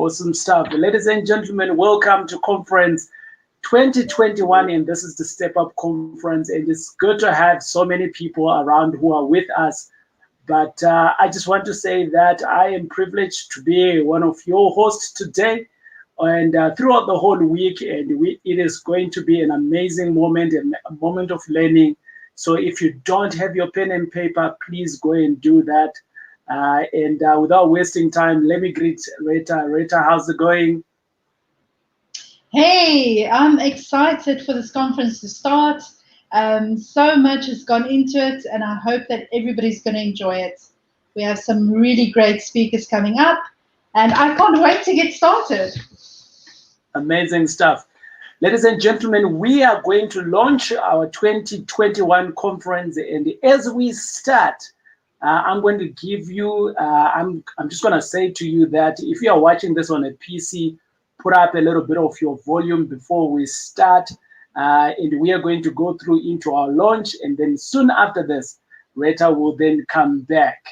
awesome stuff. Ladies and gentlemen, welcome to Conference 2021, and this is the StepUp Conference, and it's good to have so many people around who are with us. But I just want to say that I am privileged to be one of your hosts today, and throughout the whole week, and it is going to be an amazing moment, a moment of learning. So if you don't have your pen and paper, please go and do that. Without wasting time, let me greet Rita. Rita, how's it going? Hey, I'm excited for this conference to start. So much has gone into it, and I hope that everybody's going to enjoy it. We have some really great speakers coming up, and I can't wait to get started. Amazing stuff. Ladies and gentlemen, we are going to launch our 2021 conference, and as we start, I'm going to give you, I'm just going to say to you that if you are watching this on a PC, put up a little bit of your volume before we start, and we are going to go through into our launch, and then soon after this, Rita will then come back.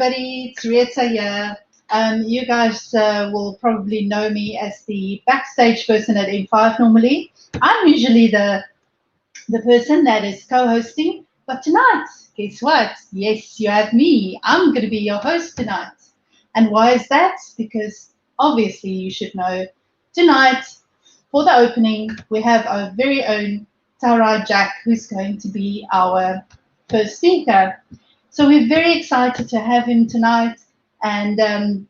It's Rita here. You guys will probably know me as the backstage person at M5 normally. I'm usually the person that is co-hosting, but tonight, guess what? Yes, you have me. I'm going to be your host tonight. And why is that? Because obviously you should know tonight for the opening, we have our very own Taurai Jack, who's going to be our first speaker. So we're very excited to have him tonight, and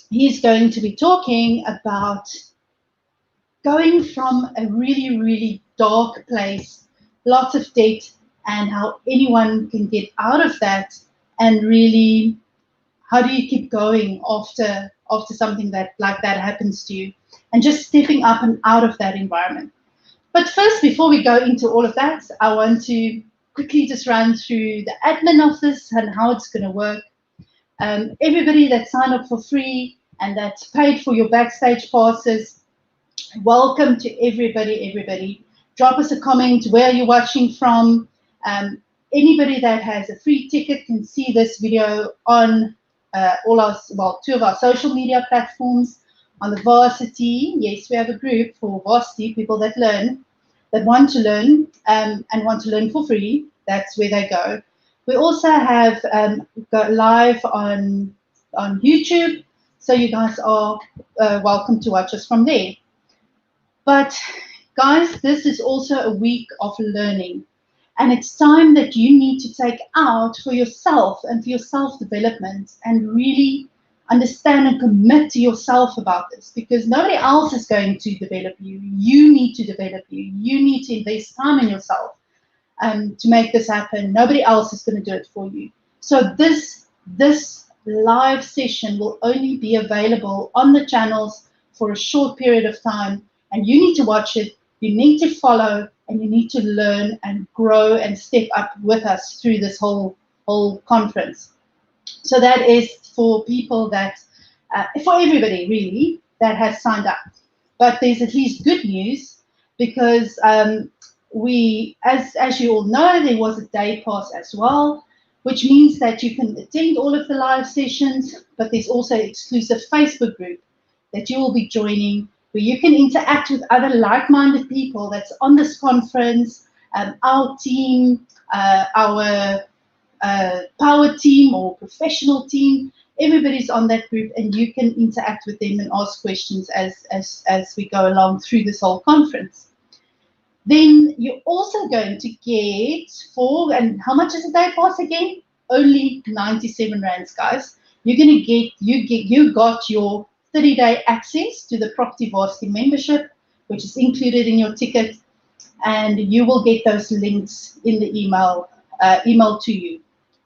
he's going to be talking about going from a really, really dark place, lots of debt, and how anyone can get out of that, and really, how do you keep going after something like that happens to you, and just stepping up and out of that environment. But first, before we go into all of that, I want to quickly just run through the admin of this and how it's going to work. Everybody that signed up for free and that paid for your backstage passes, welcome to everybody. Drop us a comment where you're watching from. Anybody that has a free ticket can see this video on two of our social media platforms. On the Varsity, yes, we have a group for Varsity, people that learn, that want to learn and want to learn for free. That's where they go. We also have go live on YouTube, so you guys are welcome to watch us from there. But guys, this is also a week of learning, and it's time that you need to take out for yourself and for your self-development and really understand and commit to yourself about this, because nobody else is going to develop you. You need to develop you. You need to invest time in yourself to make this happen. Nobody else is going to do it for you. So this live session will only be available on the channels for a short period of time, and you need to watch it, you need to follow, and you need to learn and grow and step up with us through this whole conference. So that is for people that, for everybody really, that has signed up. But there's at least good news, because we, as you all know, there was a day pass as well, which means that you can attend all of the live sessions, but there's also an exclusive Facebook group that you will be joining, where you can interact with other like-minded people that's on this conference, our team, our power team or professional team. Everybody's on that group, and you can interact with them and ask questions as we go along through this whole conference. Then you're also going to get and how much is a day pass again? Only 97 rands, guys. You're going to get, you got your 30-day access to the Property Varsity membership, which is included in your ticket, and you will get those links in the email to you.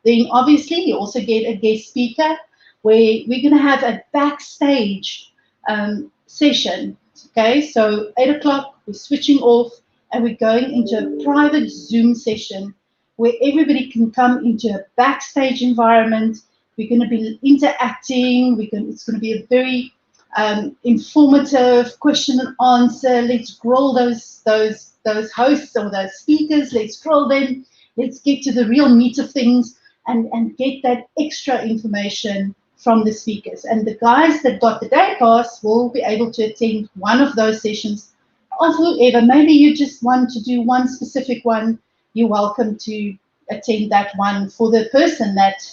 Then obviously you also get a guest speaker, where we're going to have a backstage session. Okay, so 8 o'clock, we're switching off, and we're going into a private Zoom session where everybody can come into a backstage environment. We're going to be interacting. It's going to be a very informative question and answer. Let's grill those hosts or those speakers. Let's grill them. Let's get to the real meat of things and get that extra information from the speakers. And the guys that got the day pass will be able to attend one of those sessions of whoever. Maybe you just want to do one specific one. You're welcome to attend that one for the person that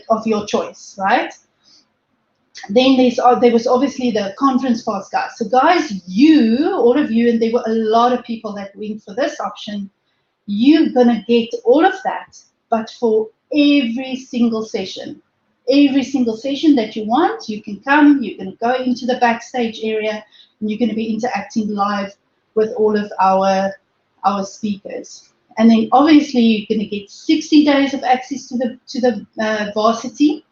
of your choice, right? Then there was obviously the conference pass, guys. So guys, all of you, and there were a lot of people that went for this option, you're gonna get all of that, but for every single session. Every single session that you want, you can come, you're going to go into the backstage area, and you're going to be interacting live with all of our speakers. And then obviously you're going to get 60 days of access to the varsity,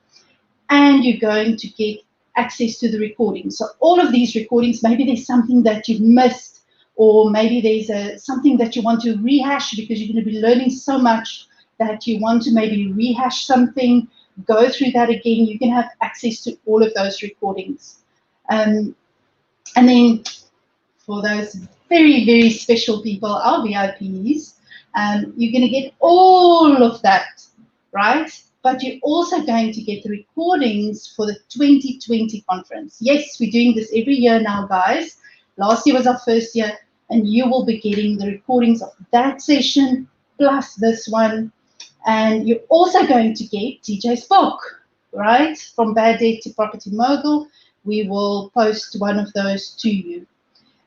and you're going to get access to the recordings. So all of these recordings, maybe there's something that you've missed, or maybe there's something that you want to rehash, because you're going to be learning so much that you want to maybe rehash something, go through that again. You can have access to all of those recordings. And then for those very, very special people, our VIPs, you're going to get all of that, right? But you're also going to get the recordings for the 2020 conference. Yes, we're doing this every year now, guys. Last year was our first year, and you will be getting the recordings of that session plus this one. And you're also going to get TJ's book, right? From Bad Debt to Property Mogul. We will post one of those to you.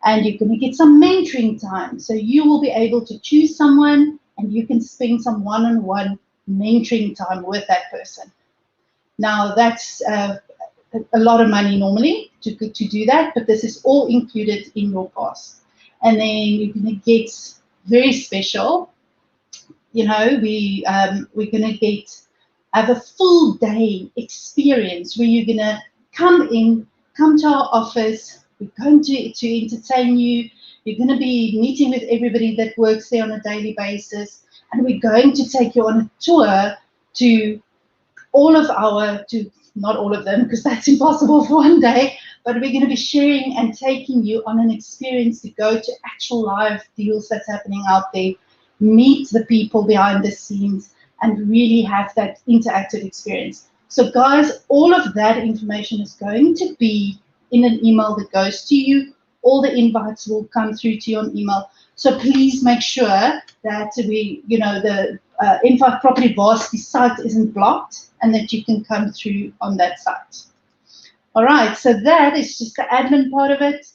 And you're going to get some mentoring time. So you will be able to choose someone, and you can spend some one-on-one mentoring time with that person. Now, that's a lot of money normally to do that, but this is all included in your cost. And then you're going to get very special. You know, we're going to have a full day experience where you're going to come to our office. We're going to entertain you. You're going to be meeting with everybody that works there on a daily basis. And we're going to take you on a tour to not all of them, because that's impossible for one day, but we're going to be sharing and taking you on an experience to go to actual live deals that's happening out there, meet the people behind the scenes, and really have that interactive experience. So guys, all of that information is going to be in an email that goes to you. All the invites will come through to you on email. So please make sure that M5 Property Varsity site isn't blocked and that you can come through on that site. All right, so that is just the admin part of it.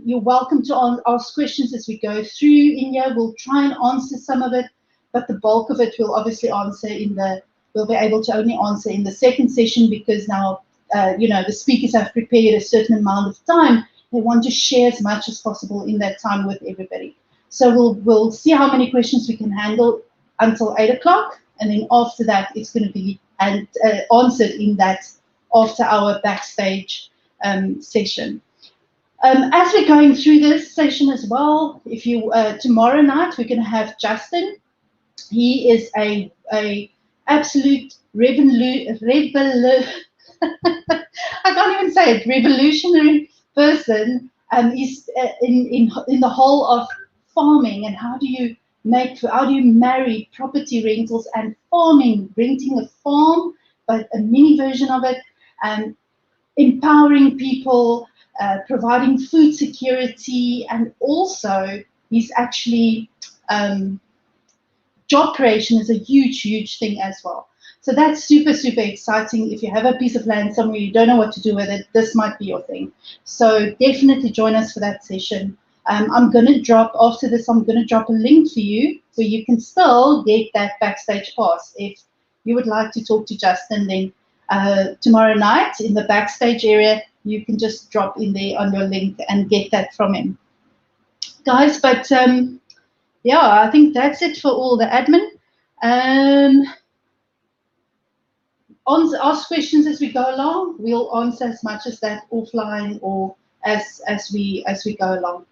You're welcome to ask questions as we go through in here. We'll try and answer some of it, but the bulk of it we'll obviously we'll be able to only answer in the second session, because now, the speakers have prepared a certain amount of time. They want to share as much as possible in that time with everybody. So we'll see how many questions we can handle until 8 o'clock, and then after that, it's going to be answered in that after our backstage session. As we're going through this session as well, if you tomorrow night we're going to have Justin. He is a absolute I can't even say it, revolutionary person. He's in the whole of farming, and how do you marry property rentals and farming, renting a farm, but a mini version of it, and empowering people, providing food security, and also he's actually job creation is a huge thing as well. So that's super exciting. If you have a piece of land somewhere, you don't know what to do with it, this might be your thing. So definitely join us for that session. I'm going to drop, after this, I'm going to drop a link for you where you can still get that backstage pass. If you would like to talk to Justin, then tomorrow night in the backstage area, you can just drop in there on your link and get that from him. Guys, but yeah, I think that's it for all the admin. Ask questions as we go along. We'll answer as much as that offline or as we go along.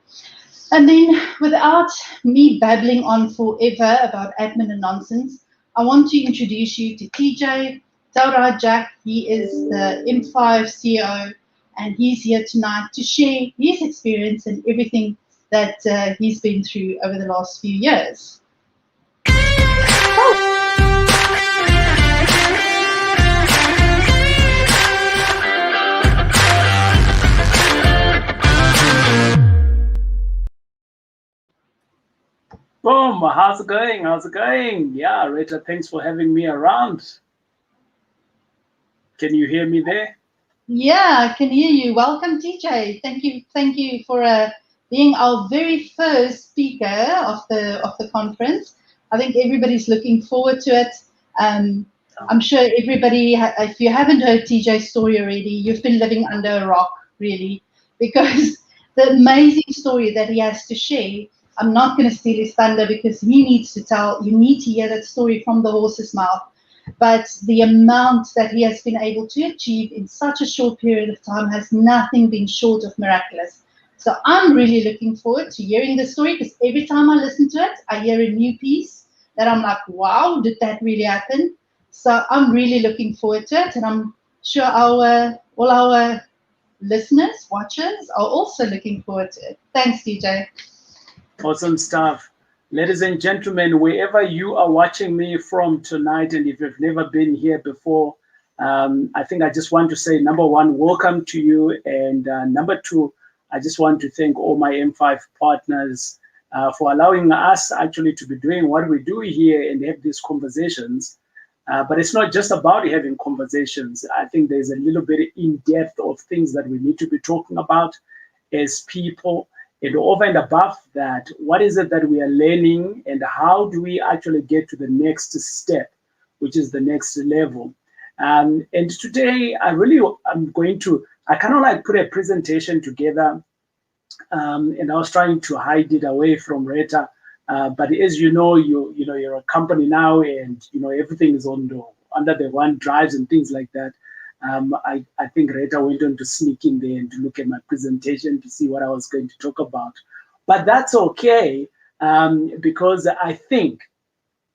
And then, without me babbling on forever about admin and nonsense, I want to introduce you to TJ, Taurai Jack. He is the M5 CEO, and he's here tonight to share his experience and everything that he's been through over the last few years. Boom, how's it going? How's it going? Yeah, Rita, thanks for having me around. Can you hear me there? Yeah, I can hear you. Welcome, TJ. Thank you for being our very first speaker of the conference. I think everybody's looking forward to it. I'm sure everybody, if you haven't heard TJ's story already, you've been living under a rock, really, because the amazing story that he has to share, I'm not going to steal his thunder because he needs to tell, you need to hear that story from the horse's mouth. But the amount that he has been able to achieve in such a short period of time has nothing been short of miraculous. So I'm really looking forward to hearing the story, because every time I listen to it, I hear a new piece that I'm like, wow, did that really happen? So I'm really looking forward to it, and I'm sure all our listeners, watchers are also looking forward to it. Thanks, DJ. Awesome stuff. Ladies and gentlemen, wherever you are watching me from tonight, and if you've never been here before, I think I just want to say, number one, welcome to you. And number two, I just want to thank all my M5 partners for allowing us actually to be doing what we do here and have these conversations. But it's not just about having conversations. I think there's a little bit in depth of things that we need to be talking about as people. And over and above that, what is it that we are learning, and how do we actually get to the next step, which is the next level? And today, I'm going to, I kind of like put a presentation together, and I was trying to hide it away from Rita. But as you know, you're a company now, and everything is under the OneDrives and things like that. I think Rita went on to sneak in there and to look at my presentation to see what I was going to talk about. But that's okay, because I think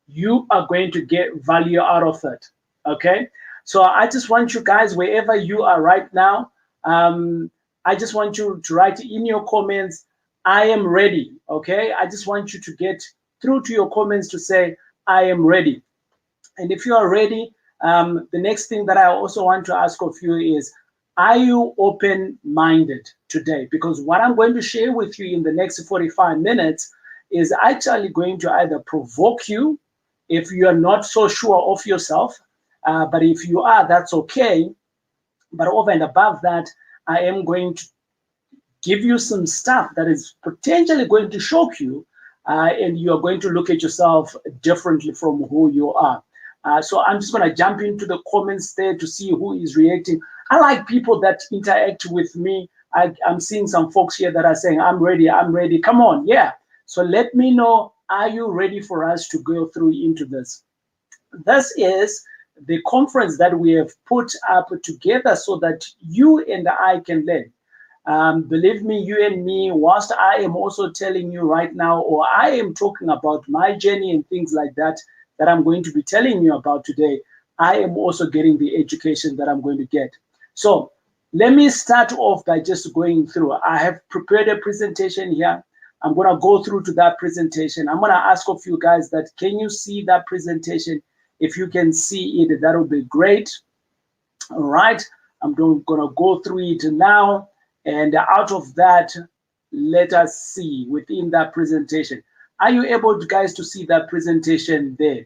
you are going to get value out of it, okay? So I just want you guys, wherever you are right now, I just want you to write in your comments, I am ready, okay? I just want you to get through to your comments to say, I am ready. And if you are ready, the next thing that I also want to ask of you is, are you open-minded today? Because what I'm going to share with you in the next 45 minutes is actually going to either provoke you If you are not so sure of yourself, but if you are, that's okay. But over and above that, I am going to give you some stuff that is potentially going to shock you, and you are going to look at yourself differently from who you are. So I'm just going to jump into the comments there to see who is reacting. I like people that interact with me. I'm seeing some folks here that are saying, I'm ready, I'm ready. Come on, yeah. So let me know, are you ready for us to go through into this? This is the conference that we have put up together so that you and I can learn. Believe me, you and me, whilst I am also telling you right now, or I am talking about my journey and things like that, that I'm going to be telling you about today, I am also getting the education that I'm going to get. So let me start off by just going through. I have prepared a presentation here. I'm going to go through to that presentation. I'm going to ask of you guys that, can you see that presentation? If you can see it, that would be great. All right. I'm going to go through it now. And out of that, let us see within that presentation. Are you able, guys, to see that presentation there?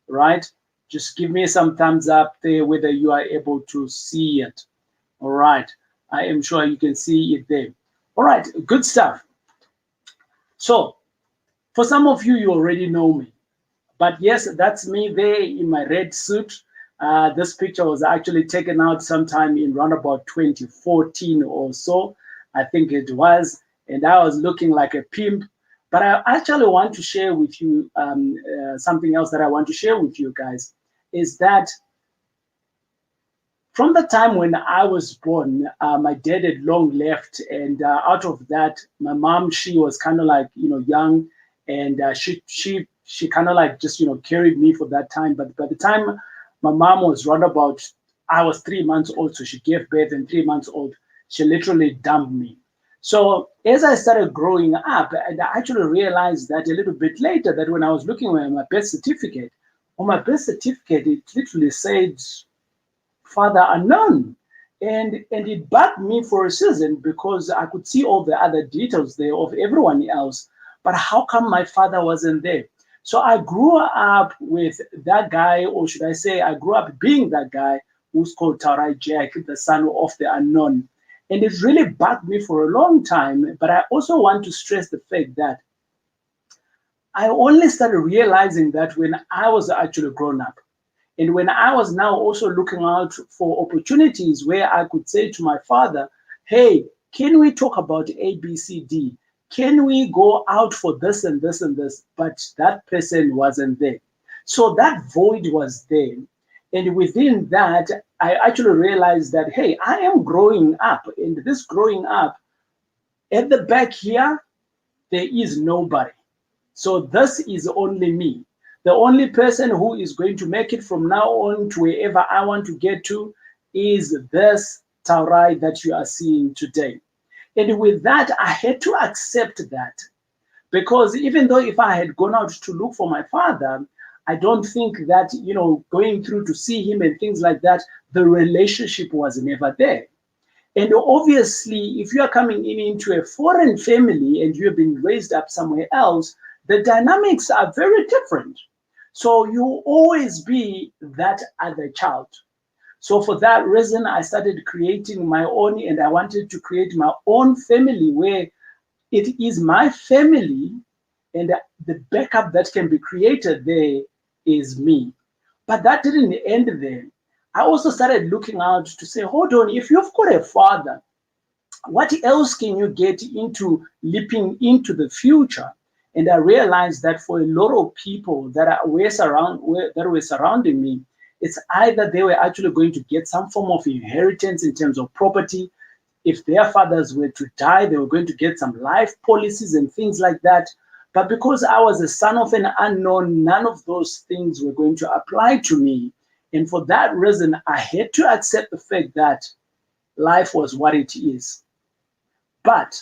Right? Just give me some thumbs up there whether you are able to see it. All right. I am sure you can see it there. All right. Good stuff. So for some of you, you already know me. But yes, that's me there in my red suit. This picture was actually taken out sometime in around about 2014 or so, I think it was, and I was looking like a pimp. But I actually want to share with you something else that I want to share with you guys, is that from the time when I was born, my dad had long left, and out of that, my mom, she was kind of like, young, and she kind of like just, carried me for that time. But by the time my mom was around about, I was 3 months old, so she gave birth, and 3 months old, she literally dumped me. So as I started growing up, and I actually realized that a little bit later, that when I was looking at my birth certificate, on my birth certificate, it literally said father unknown. And it bugged me for a season because I could see all the other details there of everyone else. But how come my father wasn't there? So I grew up with that guy, or should I say, I grew up being that guy who's called Taurai Jack, the son of the unknown. And it really bugged me for a long time. But I also want to stress the fact that I only started realizing that when I was actually grown up. And when I was now also looking out for opportunities where I could say to my father, hey, can we talk about A, B, C, D? Can we go out for this and this and this? But that person wasn't there. So that void was there. And within that, I actually realized that, hey, I am growing up. And this growing up, at the back here, there is nobody. So this is only me. The only person who is going to make it from now on to wherever I want to get to is this Taurai that you are seeing today. And with that, I had to accept that. Because even though if I had gone out to look for my father, I don't think that, going through to see him and things like that, the relationship was never there. And obviously, if you are coming into a foreign family and you have been raised up somewhere else, the dynamics are very different. So you always be that other child. So for that reason, I started creating my own, and I wanted to create my own family where it is my family, and the backup that can be created there is me. But that didn't end there. I also started looking out to say, hold on, if you've got a father, what else can you get into leaping into the future? And I realized that for a lot of people that were surrounding me, it's either they were actually going to get some form of inheritance in terms of property. If their fathers were to die, they were going to get some life policies and things like that. But because I was a son of an unknown, none of those things were going to apply to me. And for that reason, I had to accept the fact that life was what it is. But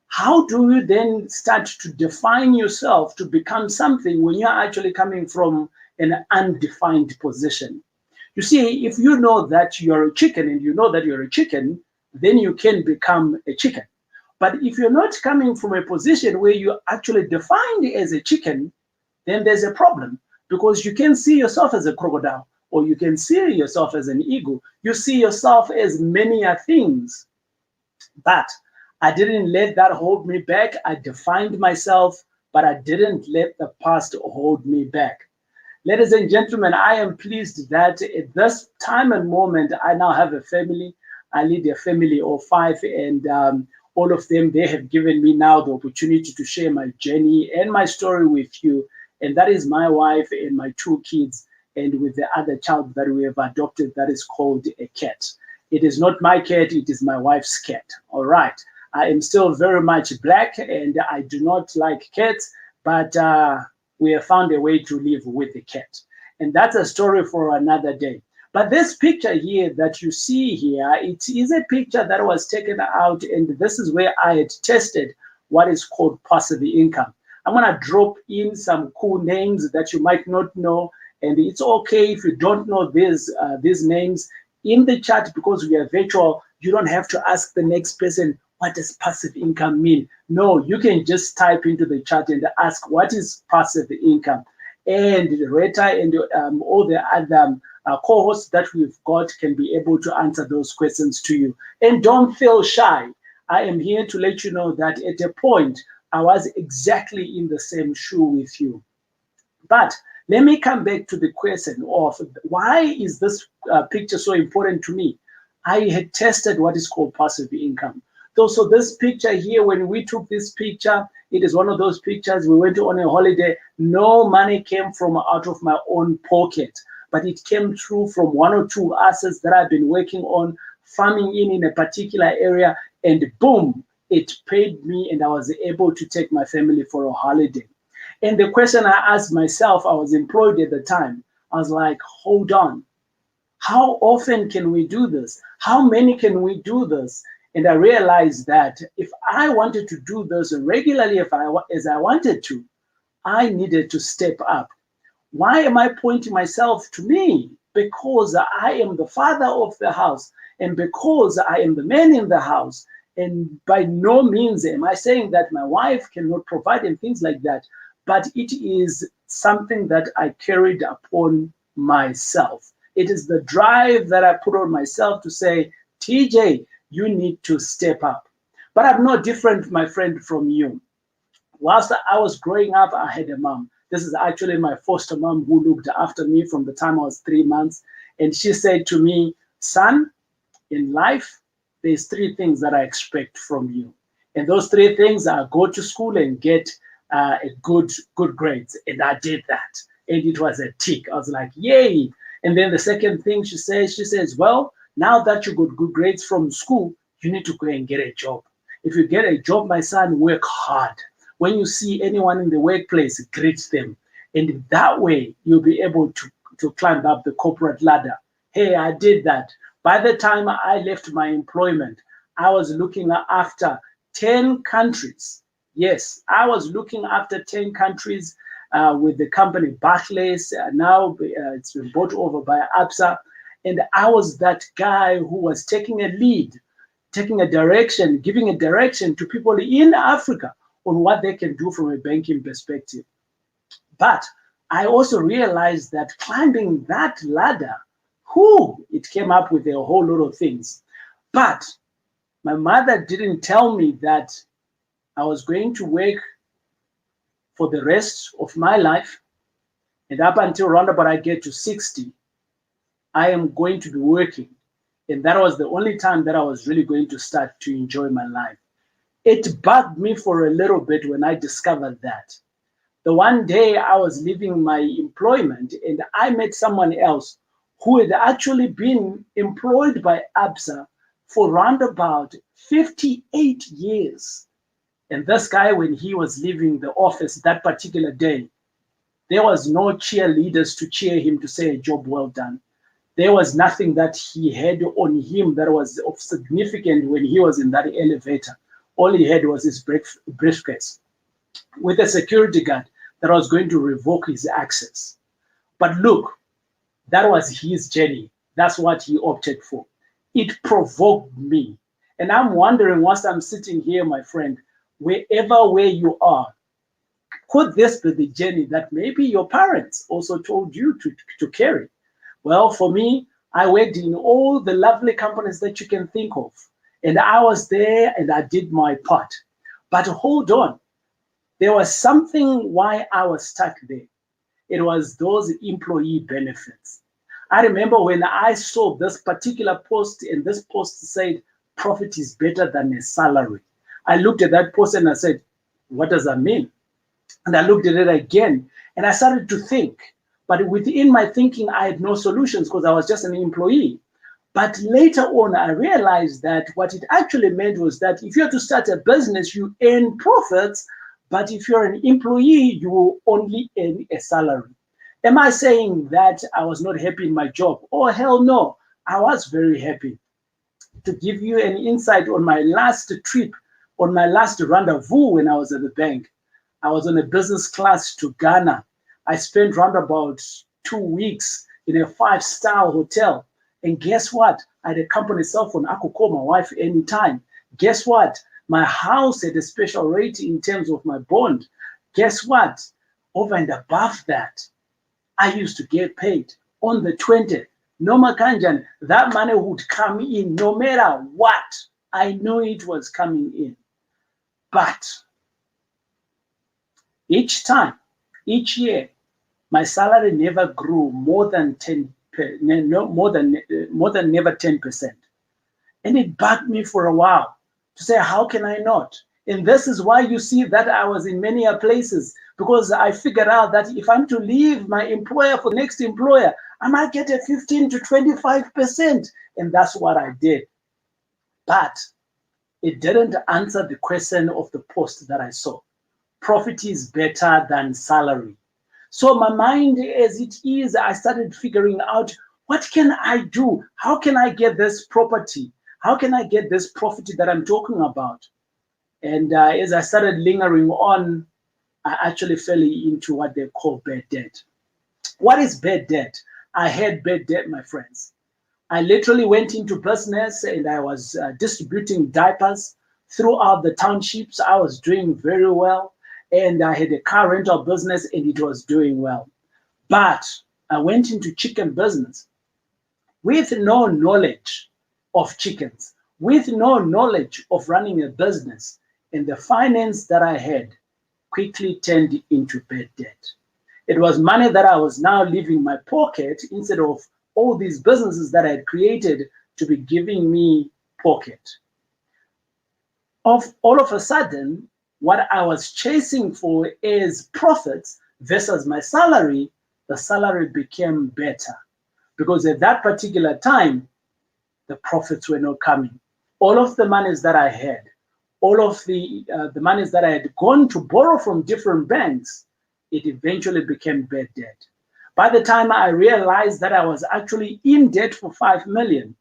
how do you then start to define yourself to become something when you're actually coming from an undefined position? You see, if you know that you're a chicken and you know that you're a chicken, then you can become a chicken. But if you're not coming from a position where you're actually defined as a chicken, then there's a problem. because you can see yourself as a crocodile, or you can see yourself as an eagle. You see yourself as many things. But I didn't let that hold me back. I defined myself, but I didn't let the past hold me back. Ladies and gentlemen, I am pleased that at this time and moment, I now have a family. I lead a family of 5, and all of them, they have given me now the opportunity to share my journey and my story with you. And that is my wife and my 2 kids, and with the other child that we have adopted that is called a cat. It is not my cat, it is my wife's cat. All right. I am still very much black, and I do not like cats, but we have found a way to live with the cat. And that's a story for another day. But this picture here that you see here, it is a picture that was taken out, and this is where I had tested what is called passive income. I'm gonna drop in some cool names that you might not know, and it's okay if you don't know these names in the chat, because we are virtual. You don't have to ask the next person, what does passive income mean? No, you can just type into the chat and ask, what is passive income? And Rita and all the other co-hosts that we've got can be able to answer those questions to you. And don't feel shy. I am here to let you know that at a point, I was exactly in the same shoe with you. But let me come back to the question of why is this picture so important to me? I had tested what is called passive income. So this picture here, when we took this picture, it is one of those pictures. We went on a holiday. No money came from out of my own pocket, but it came through from 1 or 2 assets that I've been working on, farming in a particular area, and boom, it paid me, and I was able to take my family for a holiday. And the question I asked myself, I was employed at the time, I was like, hold on, how often can we do this? How many can we do this? And I realized that if I wanted to do this regularly, as I wanted to, I needed to step up. Why am I pointing myself to me? Because I am the father of the house, and because I am the man in the house. And by no means am I saying that my wife cannot provide and things like that, but it is something that I carried upon myself. It is the drive that I put on myself to say, TJ, you need to step up. But I'm no different, my friend, from you. Whilst I was growing up, I had a mom. This is actually my foster mom who looked after me from the time I was 3 months. And she said to me, son, in life, there's 3 things that I expect from you. And those 3 things are go to school and get a good grades. And I did that. And it was a tick. I was like, yay. And then the second thing she says, well, now that you got good grades from school, you need to go and get a job. If you get a job, my son, work hard. When you see anyone in the workplace, greet them. And that way, you'll be able to climb up the corporate ladder. Hey, I did that. By the time I left my employment, I was looking after 10 countries. Yes, I was looking after 10 countries with the company Barclays. Now it's been bought over by ABSA. And I was that guy who was taking a lead, taking a direction, giving a direction to people in Africa on what they can do from a banking perspective. But I also realized that climbing that ladder, it came up with a whole lot of things. But my mother didn't tell me that I was going to work for the rest of my life. And up until around about I get to 60, I am going to be working. And that was the only time that I was really going to start to enjoy my life. It bugged me for a little bit when I discovered that. The one day I was leaving my employment and I met someone else who had actually been employed by ABSA for around about 58 years. And this guy, when he was leaving the office that particular day, there was no cheerleaders to cheer him to say a job well done. There was nothing that he had on him that was of significance when he was in that elevator. All he had was his briefcase with a security guard that was going to revoke his access. But look, that was his journey. That's what he opted for. It provoked me. And I'm wondering, whilst I'm sitting here, my friend, where you are, Could this be the journey that maybe your parents also told you to carry? Well, for me, I worked in all the lovely companies that you can think of. And I was there and I did my part. But hold on, there was something why I was stuck there. It was those employee benefits. I remember when I saw this particular post, and this post said, profit is better than a salary. I looked at that post and I said, what does that mean? And I looked at it again and I started to think. But within my thinking, I had no solutions because I was just an employee. But later on, I realized that what it actually meant was that if you're to start a business, you earn profits. But if you're an employee, you will only earn a salary. Am I saying that I was not happy in my job? Oh, hell no. I was very happy. To give you an insight on my last trip, on my last rendezvous when I was at the bank, I was on a business class to Ghana. I spent round about 2 weeks in a 5-star hotel. And guess what? I had a company cell phone. I could call my wife anytime. Guess what? My house had a special rate in terms of my bond. Guess what? Over and above that, I used to get paid on the 20th. No makanjan, that money would come in no matter what. I knew it was coming in. But each time, each year, my salary never grew more than 10%. More than never 10%. And it bugged me for a while to say, how can I not? And this is why you see that I was in many places, because I figured out that if I'm to leave my employer for the next employer, I might get a 15 to 25%. And that's what I did. But it didn't answer the question of the post that I saw. Profit is better than salary. So my mind as it is, I started figuring out, what can I do? How can I get this property? How can I get this profit that I'm talking about? And as I started lingering on, I actually fell into what they call bad debt. What is bad debt? I had bad debt, my friends. I literally went into business and I was distributing diapers throughout the townships. I was doing very well. And I had a car rental business and it was doing well. But I went into chicken business with no knowledge of chickens, with no knowledge of running a business. And the finance that I had quickly turned into bad debt. It was money that I was now leaving my pocket instead of all these businesses that I had created to be giving me pocket. All of a sudden, what I was chasing for is profits versus my salary, the salary became better. Because at that particular time, the profits were not coming. All of the monies that I had, all of the monies that I had gone to borrow from different banks, it eventually became bad debt. By the time I realized that I was actually in debt for 5 million,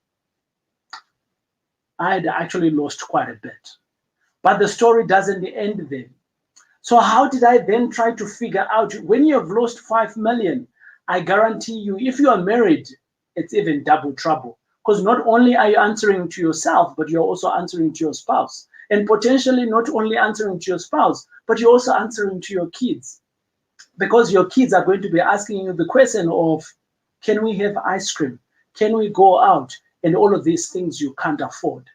I had actually lost quite a bit. But the story doesn't end there. So how did I then try to figure out, when you have lost 5 million, I guarantee you, if you are married, it's even double trouble. Because not only are you answering to yourself, but you're also answering to your spouse. And potentially not only answering to your spouse, but you're also answering to your kids. Because your kids are going to be asking you the question of, can we have ice cream? Can we go out? And all of these things you can't afford.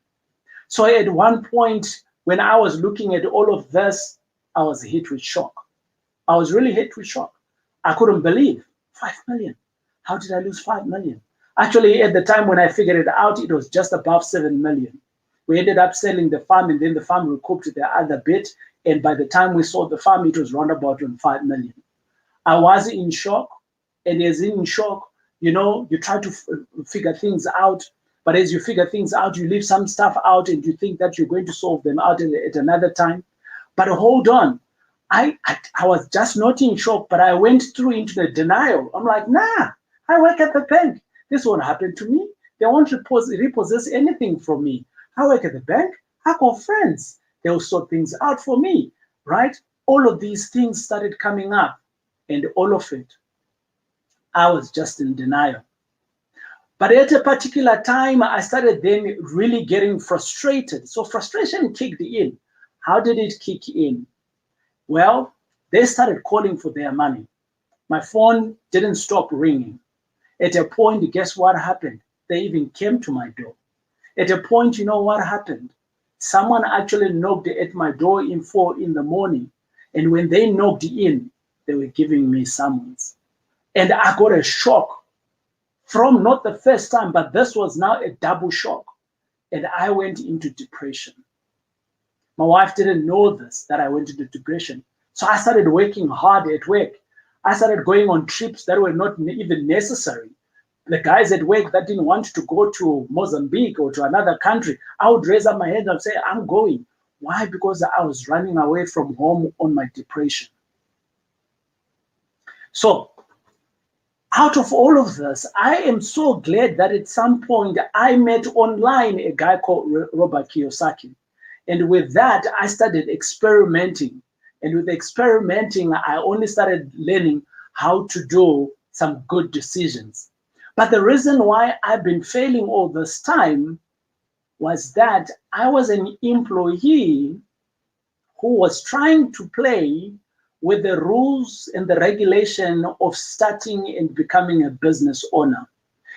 So at one point, when I was looking at all of this, I was hit with shock. I was really hit with shock. I couldn't believe 5 million. How did I lose 5 million? Actually, at the time when I figured it out, it was just above 7 million. We ended up selling the farm, and then the farm recouped the other bit. And by the time we sold the farm, it was roundabout on 5 million. I was in shock. And as in shock, you know, you try to figure things out. But as you figure things out, you leave some stuff out and you think that you're going to solve them out at another time. But hold on. I was just not in shock, but I went through into the denial. I'm like, nah, I work at the bank. This won't happen to me. They won't repossess anything from me. I work at the bank. I got friends. They'll sort things out for me, right? All of these things started coming up, and all of it, I was just in denial. But at a particular time, I started then really getting frustrated. So frustration kicked in. How did it kick in? Well, They started calling for their money. My phone didn't stop ringing. At a point, guess what happened? They even came to my door. At a point, you know what happened? Someone actually knocked at my door in 4 in the morning. And when they knocked in, they were giving me summons. And I got a shock from not the first time, but this was now a double shock. And I went into depression. My wife didn't know this, that I went into depression. So I started working hard at work. I started going on trips that were not even necessary. The guys at work that didn't want to go to Mozambique or to another country, I would raise up my hand and say, I'm going. Why? Because I was running away from home on my depression. So out of all of this, I am so glad that at some point I met online a guy called Robert Kiyosaki. And with that, I started experimenting. And with experimenting, I only started learning how to do some good decisions. But the reason why I've been failing all this time was that I was an employee who was trying to play with the rules and the regulation of starting and becoming a business owner.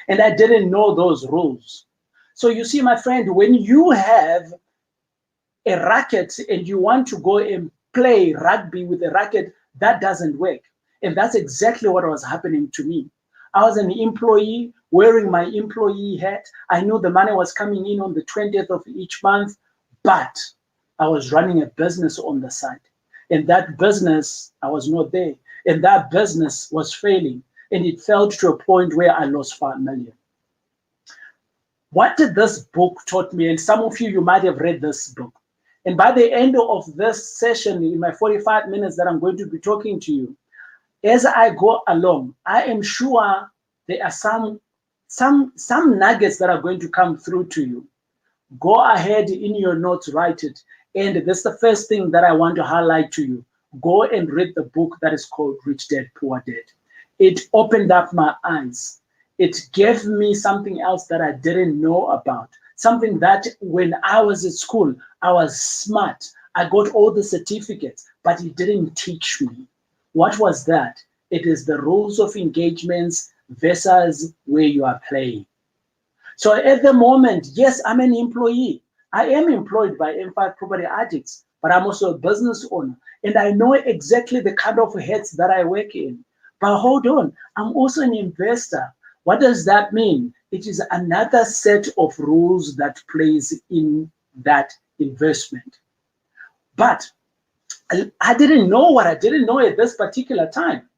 And I didn't know those rules. So you see, my friend, when you have a racket and you want to go and play rugby with a racket, that doesn't work. And that's exactly what was happening to me. I was an employee wearing my employee hat. I knew the money was coming in on the 20th of each month, but I was running a business on the side. And that business, I was not there. And that business was failing. And it fell to a point where I lost 5 million. What did this book taught me? And some of you might have read this book. And by the end of this session, in my 45 minutes that I'm going to be talking to you, as I go along, I am sure there are some nuggets that are going to come through to you. Go ahead in your notes, write it. And that's the first thing that I want to highlight to you. Go and read the book that is called Rich Dad, Poor Dad. It opened up my eyes. It gave me something else that I didn't know about. Something that when I was at school, I was smart. I got all the certificates, but it didn't teach me. What was that? It is the rules of engagements versus where you are playing. So at the moment, yes, I'm an employee. I am employed by M5 Property Addicts, but I'm also a business owner. And I know exactly the kind of hats that I work in. But hold on, I'm also an investor. What does that mean? It is another set of rules that plays in that investment. But I didn't know what I didn't know at this particular time.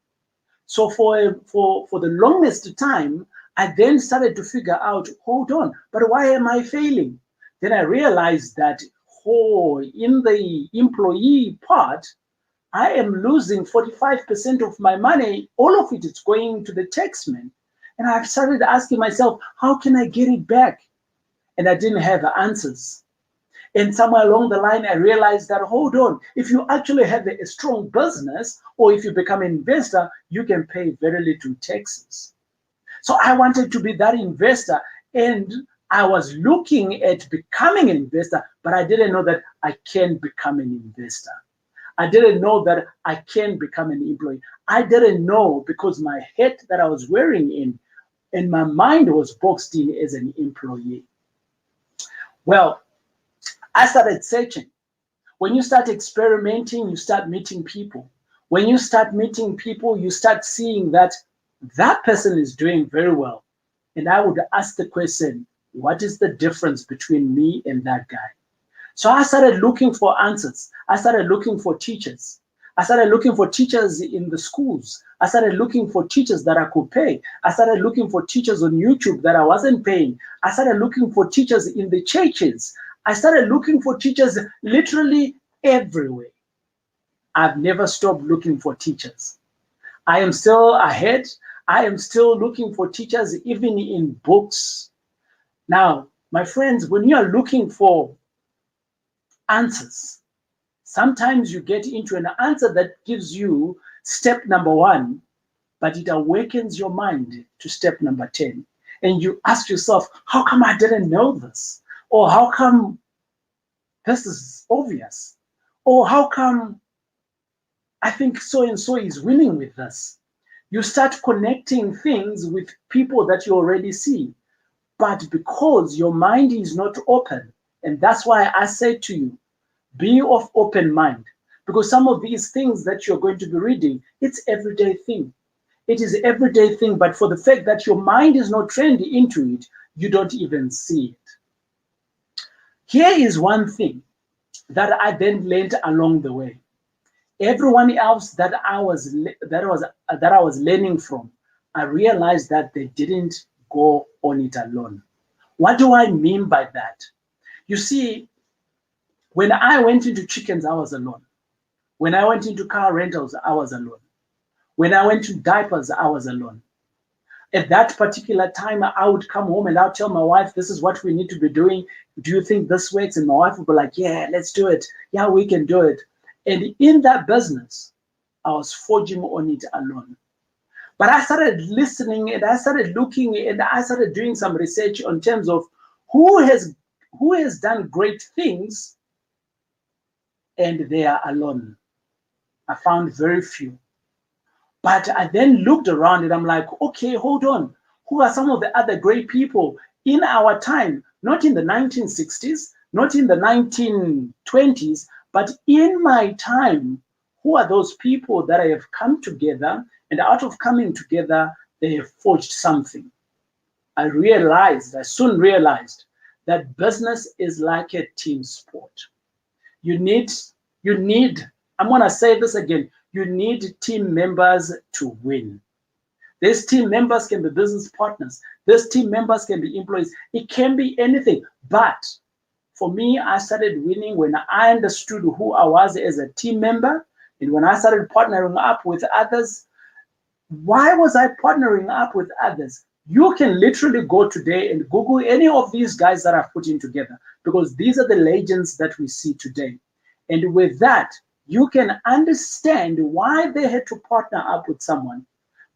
So for the longest time, I then started to figure out, hold on, but why am I failing? Then I realized that, in the employee part, I am losing 45% of my money. All of it is going to the taxman. And I've started asking myself, how can I get it back? And I didn't have answers. And somewhere along the line, I realized that, hold on, if you actually have a strong business, or if you become an investor, you can pay very little taxes. So I wanted to be that investor, and I was looking at becoming an investor, but I didn't know that I can become an investor. I didn't know that I can become an employee. I didn't know because my hat that I was wearing in, and my mind was boxed in as an employee. Well, I started searching. When you start experimenting, you start meeting people. When you start meeting people, you start seeing that that person is doing very well. And I would ask the question, what is the difference between me and that guy? So I started looking for answers. I started looking for teachers. I started looking for teachers in the schools. I started looking for teachers that I could pay. I started looking for teachers on YouTube that I wasn't paying. I started looking for teachers in the churches. I started looking for teachers literally everywhere. I've never stopped looking for teachers. I am still ahead. I am still looking for teachers even in books. Now, my friends, when you are looking for answers, sometimes you get into an answer that gives you step number 1, but it awakens your mind to step number 10. And you ask yourself, how come I didn't know this? Or how come this is obvious? Or how come I think so and so is winning with this. You start connecting things with people that you already see. But because your mind is not open, and that's why I say to you, be of open mind. Because some of these things that you're going to be reading, it's everyday thing. It is everyday thing, but for the fact that your mind is not trained into it, you don't even see it. Here is one thing that I then learned along the way. Everyone else that I was learning from, I realized that they didn't go on it alone. What do I mean by that? You see, when I went into chickens, I was alone. When I went into car rentals, I was alone. When I went to diapers, I was alone. At that particular time, I would come home and I'll tell my wife, this is what we need to be doing. Do you think this works? And my wife would be like, yeah, let's do it. Yeah, we can do it. And in that business, I was forging on it alone. But I started listening and I started looking and I started doing some research on terms of who has done great things and they are alone. I found very few. But I then looked around and I'm like, okay, hold on. Who are some of the other great people in our time? Not in the 1960s, not in the 1920s, but in my time, who are those people that have come together and out of coming together, they have forged something. I soon realized that business is like a team sport. You need, I'm going to say this again, you need team members to win. These team members can be business partners. These team members can be employees. It can be anything. But for me, I started winning when I understood who I was as a team member. And when I started partnering up with others, why was I partnering up with others? You can literally go today and Google any of these guys that I've put in together, because these are the legends that we see today. And with that, you can understand why they had to partner up with someone.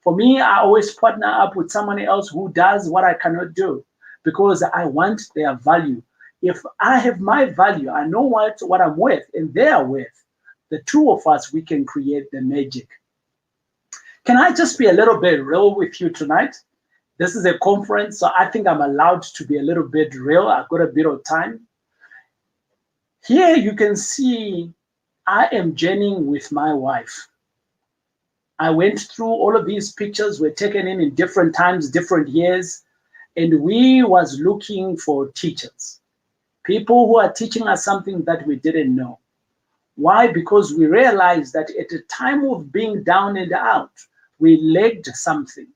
For me, I always partner up with someone else who does what I cannot do, because I want their value. If I have my value, I know what I'm worth and they are worth. The two of us, we can create the magic. Can I just be a little bit real with you tonight? This is a conference, so I think I'm allowed to be a little bit real. I've got a bit of time. Here you can see I am journeying with my wife. I went through all of these pictures were taken in different times, different years, and we was looking for teachers, people who are teaching us something that we didn't know. Why? Because we realized that at the time of being down and out, we lacked something.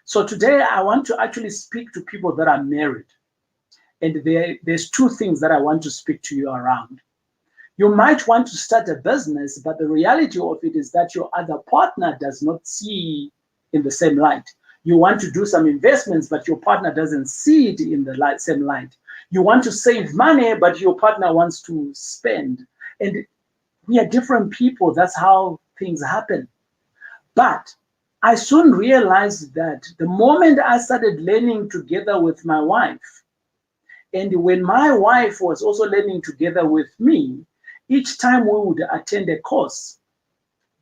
So today I want to actually speak to people that are married. And there's two things that I want to speak to you around. You might want to start a business, but the reality of it is that your other partner does not see in the same light. You want to do some investments, but your partner doesn't see it in the same light. You want to save money, but your partner wants to spend. And we are different people. That's how things happen. But I soon realized that the moment I started learning together with my wife, and when my wife was also learning together with me, each time we would attend a course,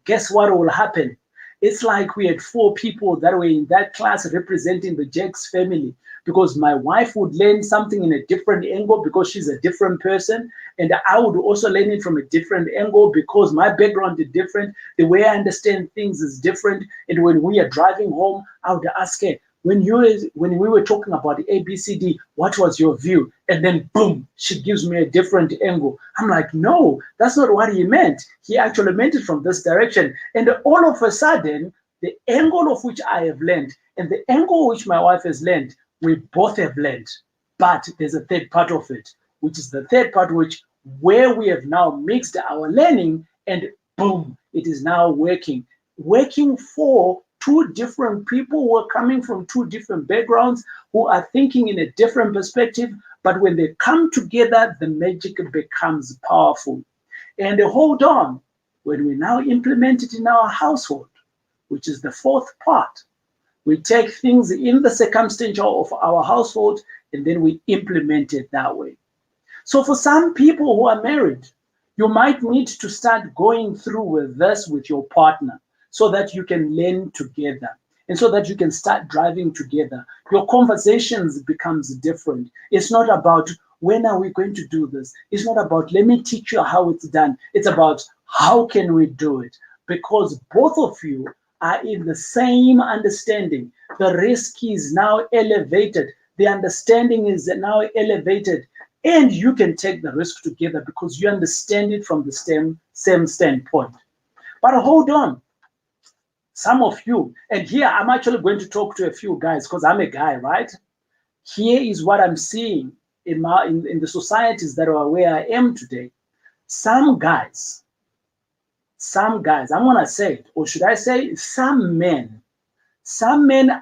guess what will happen? It's like we had 4 people that were in that class representing the Jack's family, because my wife would learn something in a different angle because she's a different person. And I would also learn it from a different angle because my background is different. The way I understand things is different. And when we are driving home, I would ask her, when we were talking about the ABCD, what was your view? And then boom, she gives me a different angle. I'm like, no, that's not what he meant. He actually meant it from this direction. And all of a sudden, the angle of which I have learned and the angle which my wife has learned, we both have learned. But there's a third part of it, which is the third part where we have now mixed our learning and boom, it is now working for 2 different people who are coming from 2 different backgrounds, who are thinking in a different perspective. But when they come together, the magic becomes powerful. And hold on, when we now implement it in our household, which is the 4th part, we take things in the circumstantial of our household and then we implement it that way. So for some people who are married, You might need to start going through with this with your partner so that you can learn together and so that you can start driving together. Your conversations becomes different. It's not about when are we going to do this? It's not about let me teach you how it's done. It's about how can we do it? Because both of you are in the same understanding. The risk is now elevated. The understanding is now elevated. And you can take the risk together because you understand it from the same standpoint. But hold on. Some of you, and here I'm actually going to talk to a few guys because I'm a guy, right? Here is what I'm seeing in the societies that are where I am today. Some guys, I'm gonna say it, or should I say some men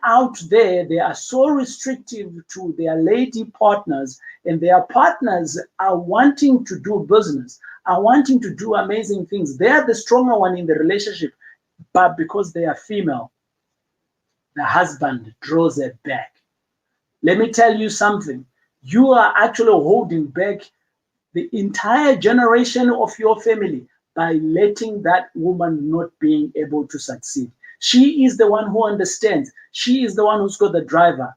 out there, they are so restrictive to their lady partners, and their partners are wanting to do business, are wanting to do amazing things. They are the stronger one in the relationship, but because they are female, the husband draws it back. Let me tell you something. You are actually holding back the entire generation of your family by letting that woman not being able to succeed. She is the one who understands. She is the one who's got the driver.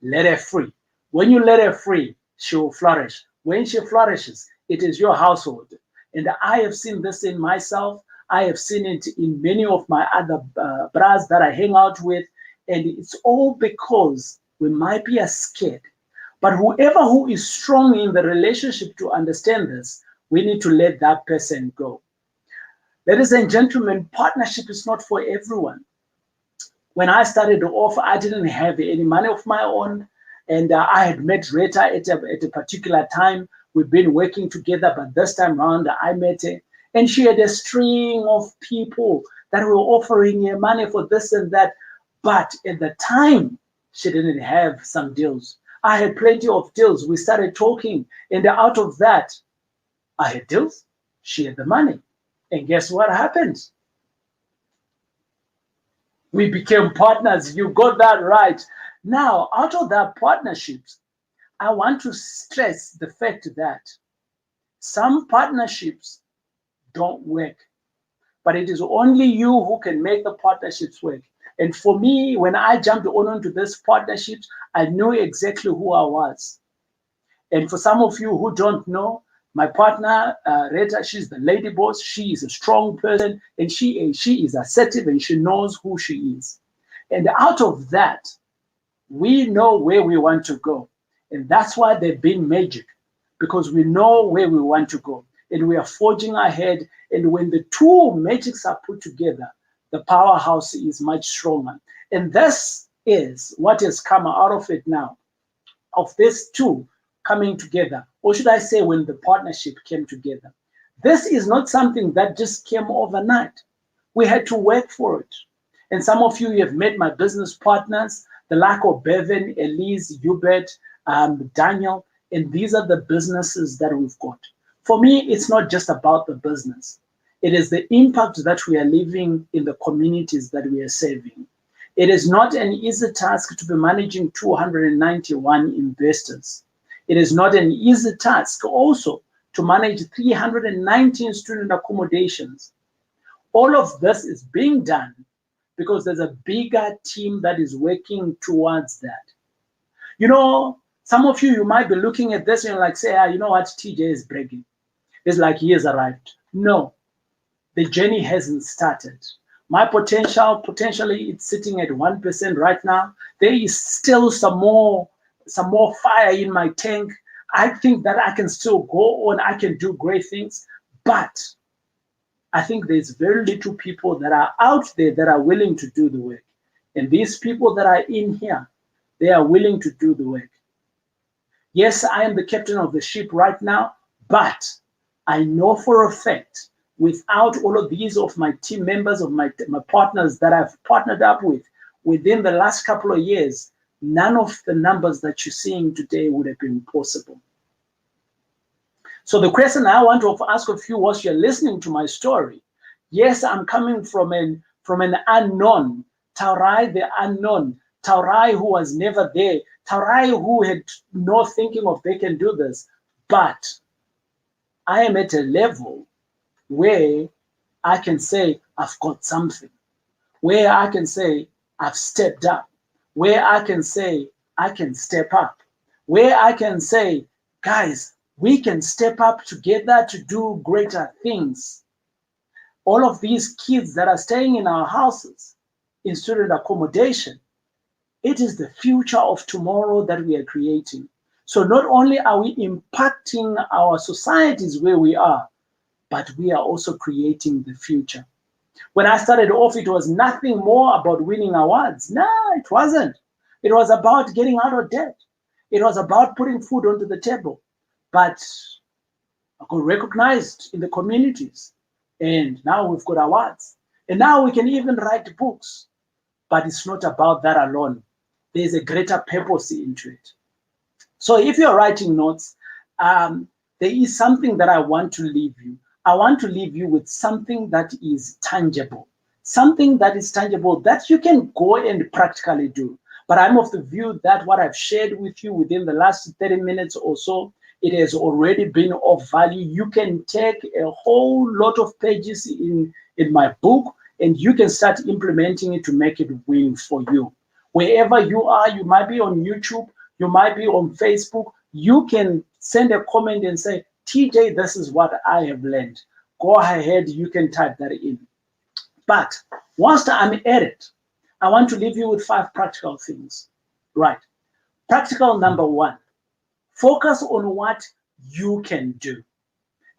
Let her free. When you let her free, she will flourish. When she flourishes, it is your household. And I have seen this in myself. I have seen it in many of my other bras that I hang out with. And it's all because we might be scared. But whoever who is strong in the relationship to understand this, we need to let that person go. Ladies and gentlemen, partnership is not for everyone. When I started off, I didn't have any money of my own. And I had met Rita at a particular time. We've been working together, but this time around, I met her. And she had a string of people that were offering her money for this and that. But at the time, she didn't have some deals. I had plenty of deals. We started talking, and out of that, I had deals. She had the money. And guess what happened? We became partners. You got that right. Now, out of that partnerships, I want to stress the fact that some partnerships don't work, but it is only you who can make the partnerships work. And for me, when I jumped on into this partnerships, I knew exactly who I was. And for some of you who don't know, my partner, Rita, she's the lady boss. She is a strong person, and she is assertive, and she knows who she is. And out of that, we know where we want to go. And that's why they've been magic, because we know where we want to go. And we are forging ahead. And when the two magics are put together, the powerhouse is much stronger. And this is what has come out of it now, of these two coming together. Or should I say, when the partnership came together. This is not something that just came overnight. We had to work for it. And some of you have met my business partners, the like of Bevan, Elize, Hubert, Daniel, and these are the businesses that we've got. For me, it's not just about the business. It is the impact that we are leaving in the communities that we are serving. It is not an easy task to be managing 291 investors. It is not an easy task also to manage 319 student accommodations. All of this is being done because there's a bigger team that is working towards that. You know, some of you might be looking at this and you're like, say, you know what, TJ is bragging. It's like he has arrived. No. The journey hasn't started. My potentially, it's sitting at 1% right now. There is still some more fire in my tank. I think that I can still go on. I can do great things, but I think there's very little people that are out there that are willing to do the work. And these people that are in here, they are willing to do the work. Yes, I am the captain of the ship right now, but I know for a fact, without all of these of my team members, of my partners that I've partnered up with within the last couple of years, none of the numbers that you're seeing today would have been possible. So the question I want to ask of you was, you're listening to my story. Yes, I'm coming from an unknown, Taurai the unknown, Taurai who was never there, Taurai who had no thinking of they can do this, but I am at a level where I can say I've got something, where I can say I've stepped up, where I can say I can step up, where I can say, guys, we can step up together to do greater things. All of these kids that are staying in our houses in student accommodation, it is the future of tomorrow that we are creating. So not only are we impacting our societies where we are, but we are also creating the future. When I started off, it was nothing more about winning awards. No, it wasn't. It was about getting out of debt. It was about putting food onto the table. But I got recognized in the communities. And now we've got awards. And now we can even write books. But it's not about that alone. There's a greater purpose into it. So if you're writing notes, there is something that I want to leave you. I want to leave you with something that is tangible. Something that is tangible that you can go and practically do. But I'm of the view that what I've shared with you within the last 30 minutes or so, it has already been of value. You can take a whole lot of pages in my book and you can start implementing it to make it win for you. Wherever you are, you might be on YouTube, you might be on Facebook, you can send a comment and say, TJ, this is what I have learned. Go ahead, you can type that in. But whilst I'm at it, I want to leave you with 5 practical things. Right. Practical number 1, focus on what you can do.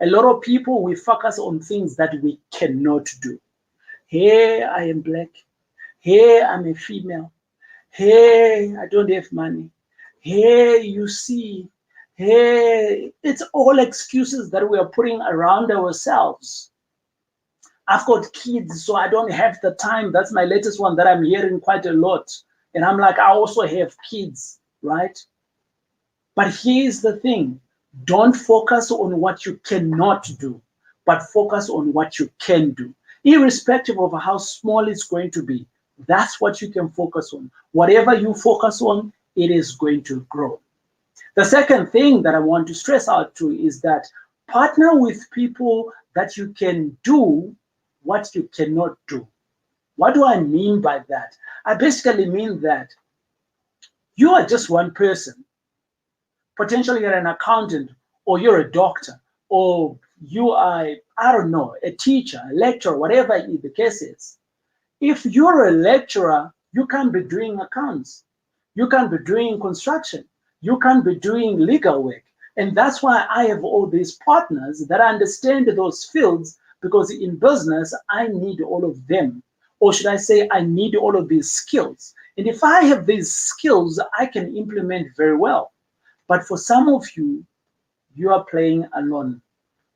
A lot of people, we focus on things that we cannot do. Hey, I am black. Hey, I'm a female. Hey, I don't have money. Hey, you see. Hey, it's all excuses that we are putting around ourselves. I've got kids, so I don't have the time. That's my latest one that I'm hearing quite a lot. And I'm like, I also have kids, right? But here's the thing. Don't focus on what you cannot do, but focus on what you can do. Irrespective of how small it's going to be, that's what you can focus on. Whatever you focus on, it is going to grow. The second thing that I want to stress out to is that partner with people that you can do what you cannot do. What do I mean by that? I basically mean that you are just one person. Potentially you're an accountant, or you're a doctor, or you are, I don't know, a teacher, a lecturer, whatever the case is. If you're a lecturer, you can't be doing accounts. You can't be doing construction. You can't be doing legal work. And that's why I have all these partners that understand those fields, because in business, I need all of them. Or should I say, I need all of these skills. And if I have these skills, I can implement very well. But for some of you, you are playing alone.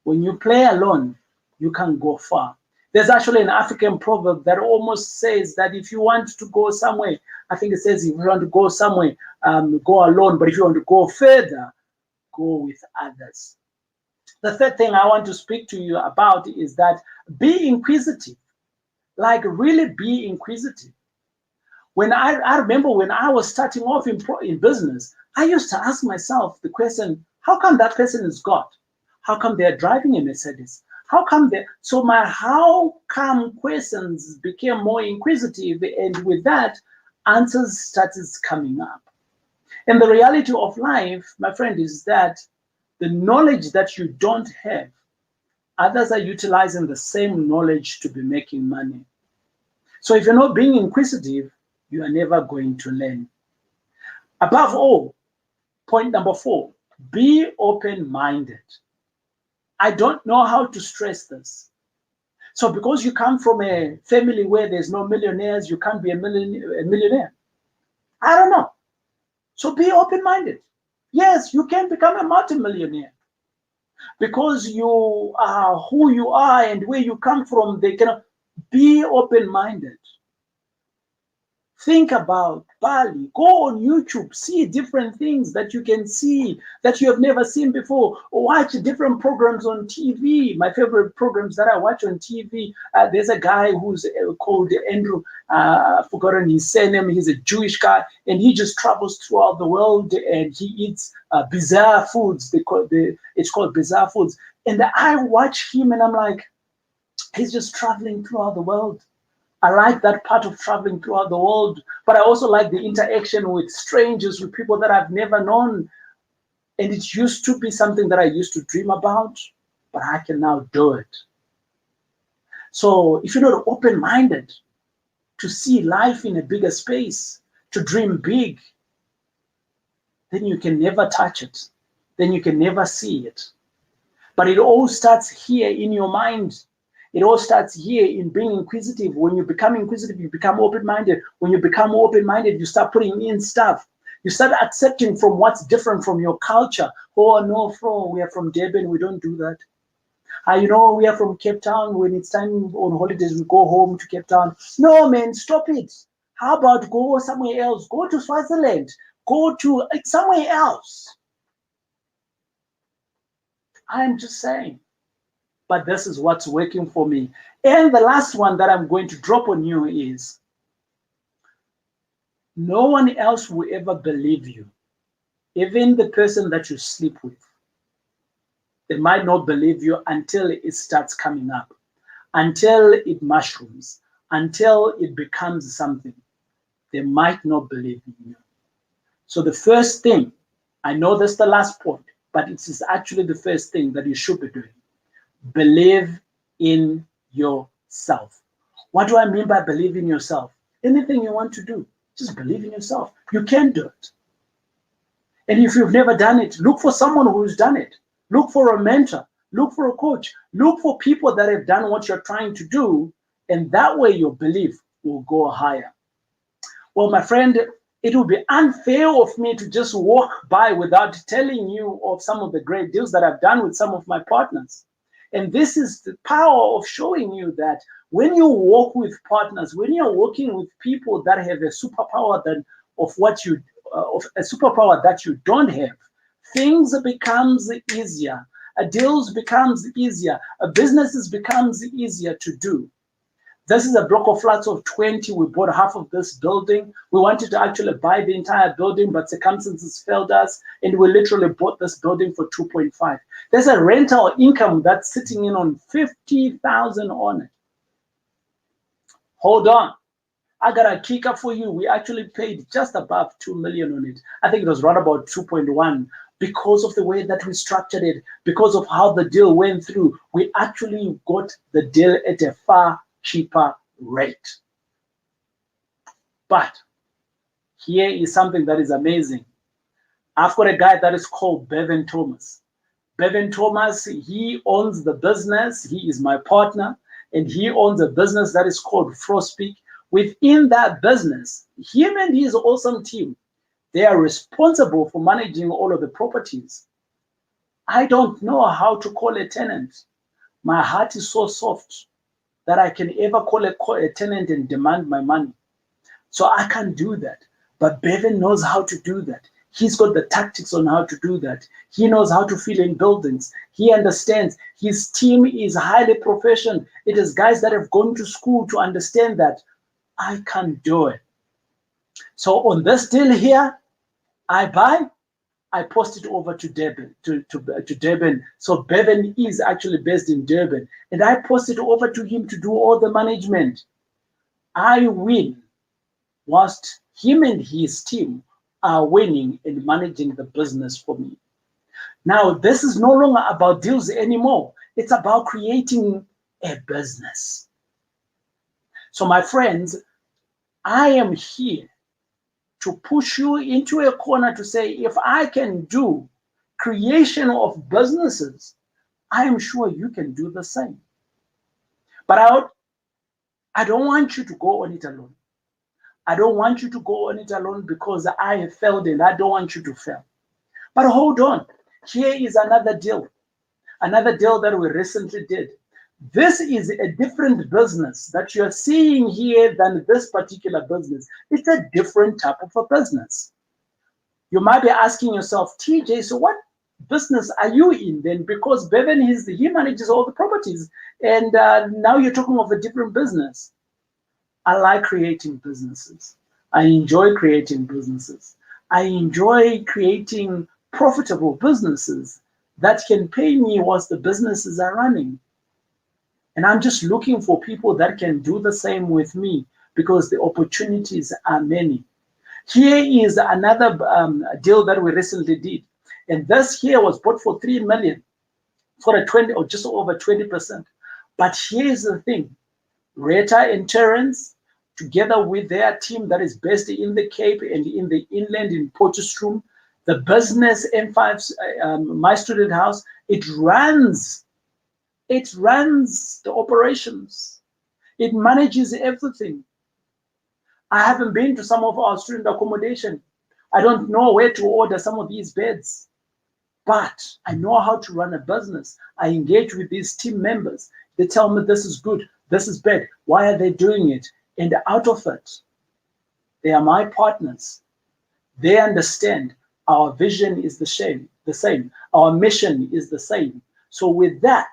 When you play alone, you can't go far. There's actually an African proverb that almost says that if you want to go somewhere, I think it says if you want to go somewhere, go alone. But if you want to go further, go with others. The third thing I want to speak to you about is that be inquisitive. Like really be inquisitive. When I remember when I was starting off in business, I used to ask myself the question, how come that person is God? How come they're driving a Mercedes? How come they? So my how come questions became more inquisitive, and with that, answers started coming up. And the reality of life, my friend, is that the knowledge that you don't have, others are utilizing the same knowledge to be making money. So if you're not being inquisitive, you are never going to learn. Above all, point number 4, be open-minded. I don't know how to stress this. So because you come from a family where there's no millionaires, you can't be a millionaire. I don't know. So be open-minded. Yes, you can become a multimillionaire. Because you are who you are and where you come from, they cannot be open-minded. Think about Bali. Go on YouTube, see different things that you can see that you have never seen before. Watch different programs on TV. My favorite programs that I watch on TV, there's a guy who's called Andrew, I've forgotten his surname. He's a Jewish guy, and he just travels throughout the world and he eats bizarre foods. It's called bizarre foods. And I watch him and I'm like, he's just traveling throughout the world. I like that part of traveling throughout the world, but I also like the interaction with strangers, with people that I've never known. And it used to be something that I used to dream about, but I can now do it. So if you're not open-minded to see life in a bigger space, to dream big, then you can never touch it. Then you can never see it. But it all starts here in your mind. It all starts here in being inquisitive. When you become inquisitive, you become open-minded. When you become open-minded, you start putting in stuff. You start accepting from what's different from your culture. Oh, no, we are from Durban. We don't do that. You know, we are from Cape Town. When it's time on holidays, we go home to Cape Town. No, man, stop it. How about go somewhere else? Go to Swaziland. Go to somewhere else. I'm just saying. But this is what's working for me. And the last one that I'm going to drop on you is, no one else will ever believe you. Even the person that you sleep with. They might not believe you until it starts coming up, until it mushrooms, until it becomes something. They might not believe in you. So the first thing, I know that's the last point, but it is actually the first thing that you should be doing. Believe in yourself. What do I mean by believe in yourself? Anything you want to do, just believe in yourself. You can do it. And if you've never done it, look for someone who's done it. Look for a mentor. Look for a coach. Look for people that have done what you're trying to do, and that way your belief will go higher. Well, my friend, it would be unfair of me to just walk by without telling you of some of the great deals that I've done with some of my partners. And this is the power of showing you that when you work with partners, when you're working with people that have a superpower of a superpower that you don't have, things becomes easier. Deals becomes easier. Businesses becomes easier to do. This is a block of flats of 20. We bought half of this building. We wanted to actually buy the entire building, but circumstances failed us, and we literally bought this building for 2.5. There's a rental income that's sitting in on 50,000 on it. Hold on. I got a kicker for you. We actually paid just above 2 million on it. I think it was right about 2.1 because of the way that we structured it, because of how the deal went through. We actually got the deal at a far cheaper rate. But here is something that is amazing. I've got a guy that is called Bevan Thomas. Bevan Thomas, he owns the business. He is my partner, and he owns a business that is called Frospeak. Within that business, him and his awesome team, they are responsible for managing all of the properties. I don't know how to call a tenant. My heart is so soft that I can ever call a tenant and demand my money. So I can't do that. But Bevan knows how to do that. He's got the tactics on how to do that. He knows how to fill in buildings. He understands. His team is highly professional. It is guys that have gone to school to understand that I can't do it. So on this deal here, I buy, I post it over to Durban, to Durban. So Bevan is actually based in Durban, and I post it over to him to do all the management. I win, whilst him and his team are winning and managing the business for me. Now, this is no longer about deals anymore. It's about creating a business. So my friends, I am here to push you into a corner to say, if I can do creation of businesses, I am sure you can do the same. But I don't want you to go on it alone. I don't want you to go on it alone because I have failed and I don't want you to fail. But hold on. Here is another deal that we recently did. This is a different business that you're seeing here than this particular business. It's a different type of a business. You might be asking yourself, TJ, so what business are you in then? Because Bevan, he manages all the properties, and now you're talking of a different business. I like creating businesses. I enjoy creating businesses. I enjoy creating profitable businesses that can pay me whilst the businesses are running. And I'm just looking for people that can do the same with me because the opportunities are many. Here is another deal that we recently did. And this here was bought for 3 million for a 20 or just over 20%. But here's the thing. Rita and Terence, together with their team that is based in the Cape and in the inland in Potchefstroom, the business M5 My Student House, it runs the operations. It manages everything. I haven't been to some of our student accommodation. I don't know where to order some of these beds, but I know how to run a business. I engage with these team members. They tell me this is good, this is bad. Why are they doing it? And out of it, they are my partners. They understand our vision is the same. Our mission is the same. So with that,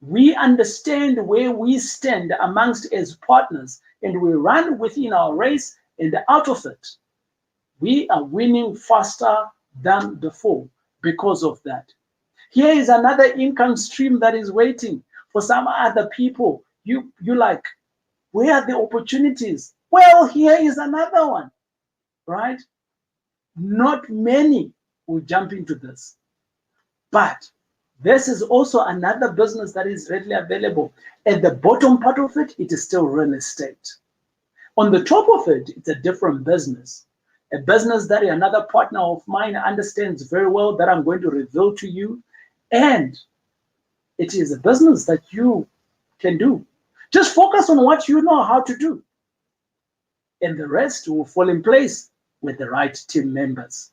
we understand where we stand amongst as partners, and we run within our race, and out of it, we are winning faster than before because of that. Here is another income stream that is waiting for some other people. You like, where are the opportunities? Well, here is another one, right? Not many will jump into this, but this is also another business that is readily available. At the bottom part of it, it is still real estate. On the top of it, it's a different business. A business that another partner of mine understands very well that I'm going to reveal to you. And it is a business that you can do. Just focus on what you know how to do. And the rest will fall in place with the right team members.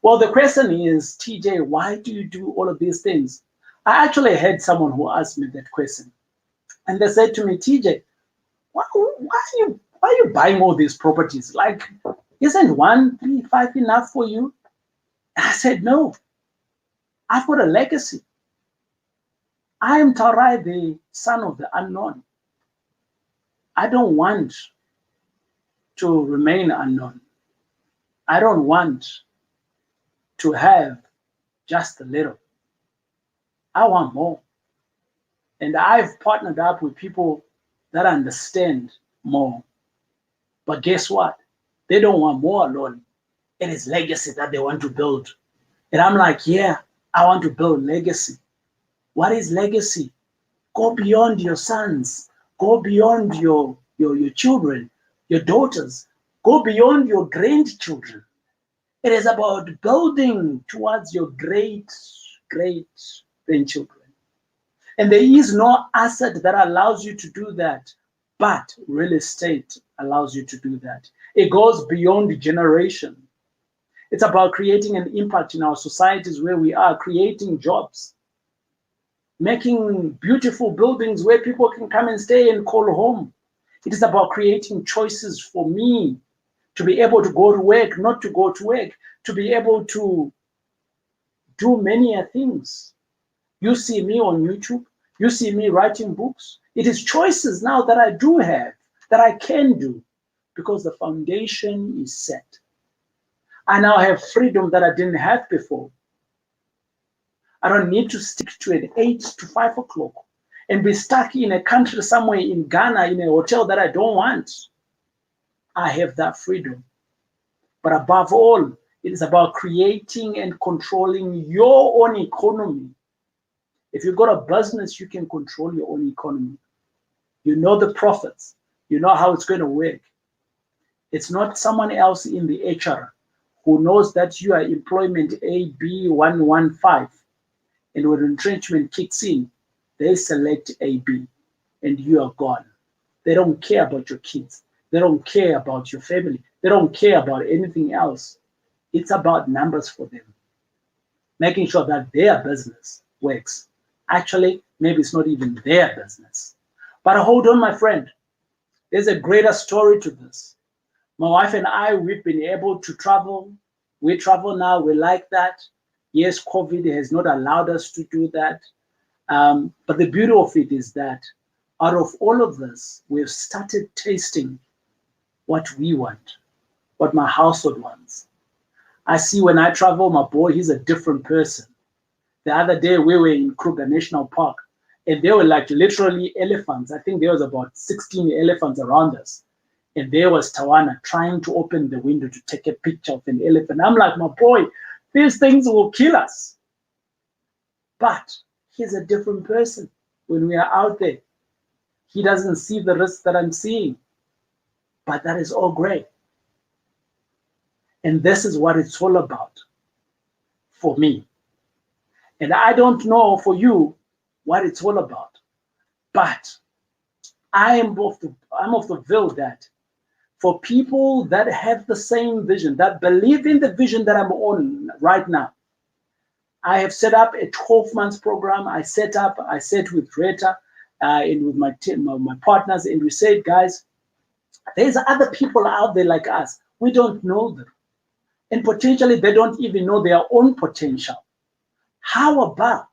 Well, the question is, TJ, why do you do all of these things? I actually had someone who asked me that question. And they said to me, TJ, why are you buying all these properties? Like, isn't 1, 3, 5 enough for you? And I said, no, I've got a legacy. I am Taurai, the son of the unknown. I don't want to remain unknown. I don't want to have just a little. I want more. And I've partnered up with people that understand more. But guess what? They don't want more alone. It is legacy that they want to build. And I'm like, yeah, I want to build legacy. What is legacy? Go beyond your sons. Go beyond your children, your daughters. Go beyond your grandchildren. It is about building towards your great grandchildren. And there is no asset that allows you to do that, but real estate allows you to do that. It goes beyond generation. It's about creating an impact in our societies where we are, creating jobs, making beautiful buildings where people can come and stay and call home. It is about creating choices for me to be able to go to work, not to go to work, to be able to do many things. You see me on YouTube, you see me writing books. It is choices now that I do have, that I can do, because the foundation is set. I now have freedom that I didn't have before. I don't need to stick to an 8 to 5 o'clock and be stuck in a country somewhere in Ghana in a hotel that I don't want. I have that freedom. But above all, it is about creating and controlling your own economy. If you've got a business, you can control your own economy. You know the profits. You know how it's going to work. It's not someone else in the HR who knows that you are employment AB115. And when retrenchment kicks in, they select AB and you are gone. They don't care about your kids. They don't care about your family. They don't care about anything else. It's about numbers for them. Making sure that their business works. Actually, maybe it's not even their business. But hold on, my friend. There's a greater story to this. My wife and I, we've been able to travel. We travel now. We like that. Yes, COVID has not allowed us to do that. But the beauty of it is that out of all of this, we've started tasting what we want, what my household wants. I see when I travel, my boy, he's a different person. The other day we were in Kruger National Park, and there were like literally elephants. I think there was about 16 elephants around us. And there was Tawana trying to open the window to take a picture of an elephant. I'm like, my boy, these things will kill us. But he's a different person when we are out there. He doesn't see the risk that I'm seeing. But that is all great. And this is what it's all about for me. And I don't know for you what it's all about. But I'm of the view that for people that have the same vision, that believe in the vision that I'm on right now, I have set up a 12-month program. I sat with Rita and with my team, my partners, and we said, guys, there's other people out there like us. We don't know them. And potentially they don't even know their own potential. How about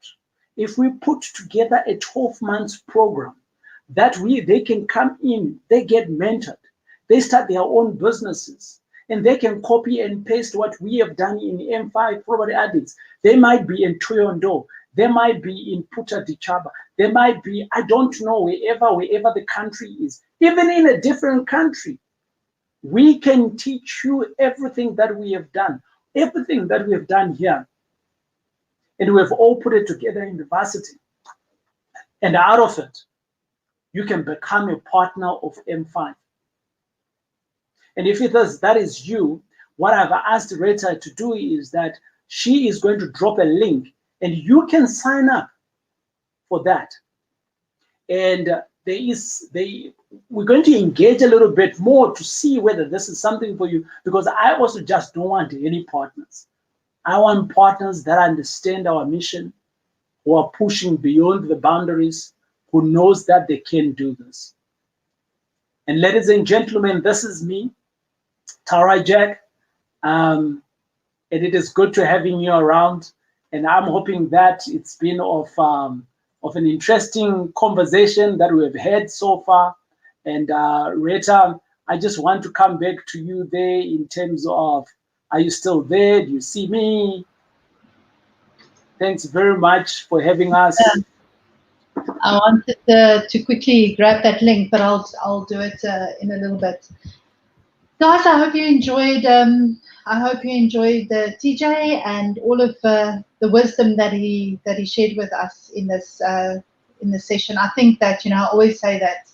if we put together a 12-month program that they can come in, they get mentored, they start their own businesses, and they can copy and paste what we have done in M5 Property Addicts. They might be in Toyondo, they might be in Puta Dichaba, they might be, I don't know, wherever the country is, even in a different country. We can teach you everything that we have done, everything that we have done here. And we've all put it together in the varsity. And out of it, you can become a partner of M5. And if that is you, what I've asked Rita to do is that she is going to drop a link and you can sign up for that. And we're going to engage a little bit more to see whether this is something for you, because I also just don't want any partners. I want partners that understand our mission, who are pushing beyond the boundaries, who knows that they can do this. And ladies and gentlemen, this is me, Taurai Jack, and it is good to having you around. And I'm hoping that it's been of an interesting conversation that we've had so far. And Rita, I just want to come back to you there in terms of, are you still there? Do you see me? Thanks very much for having us. I wanted to quickly grab that link, but I'll do it in a little bit. Guys, I hope you enjoyed. I hope you enjoyed the TJ and all of the wisdom that he shared with us in this session. I think that, I always say that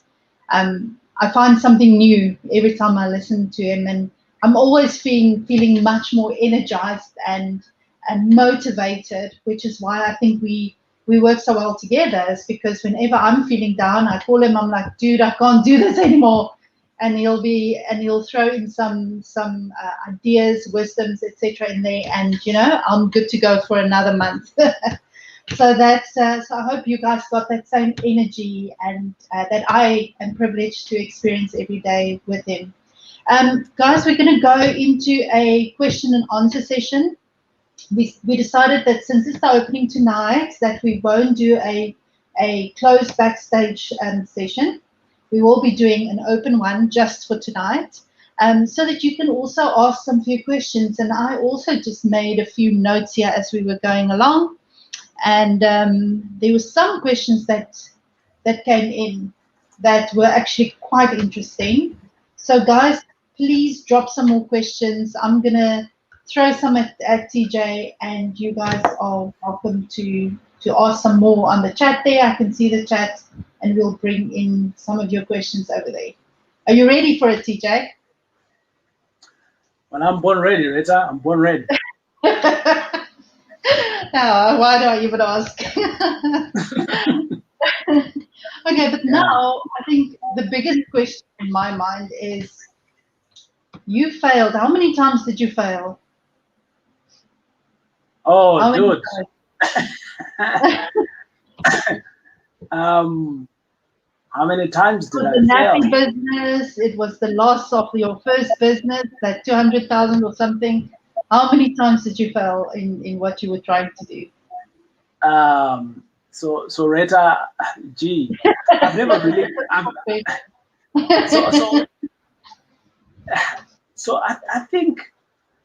I find something new every time I listen to him, and I'm always feeling much more energized and motivated, which is why I think we work so well together. Is because whenever I'm feeling down, I call him. I'm like, dude, I can't do this anymore. And he'll throw in some ideas, wisdoms, etc. in there, and I'm good to go for another month. So I hope you guys got that same energy and that I am privileged to experience every day with him. Guys, we're going to go into a question and answer session. We decided that since it's the opening tonight, that we won't do a closed backstage session. We will be doing an open one just for tonight, so that you can also ask some few questions. And I also just made a few notes here as we were going along. And there were some questions that came in that were actually quite interesting. So guys, please drop some more questions. I'm going to throw some at TJ, and you guys are welcome to ask some more on the chat there. I can see the chat, and we'll bring in some of your questions over there. Are you ready for it, TJ? Well, I'm born ready, Rita. I'm born ready. Now, why do I even ask? Okay, but now I think the biggest question in my mind is, you failed. How many times did you fail? Oh, dude. How many times did I fail? It was the nappy business. It was the loss of your first business, that 200,000 or something. How many times did you fail in what you were trying to do? So Rita, gee, I've never really. So I think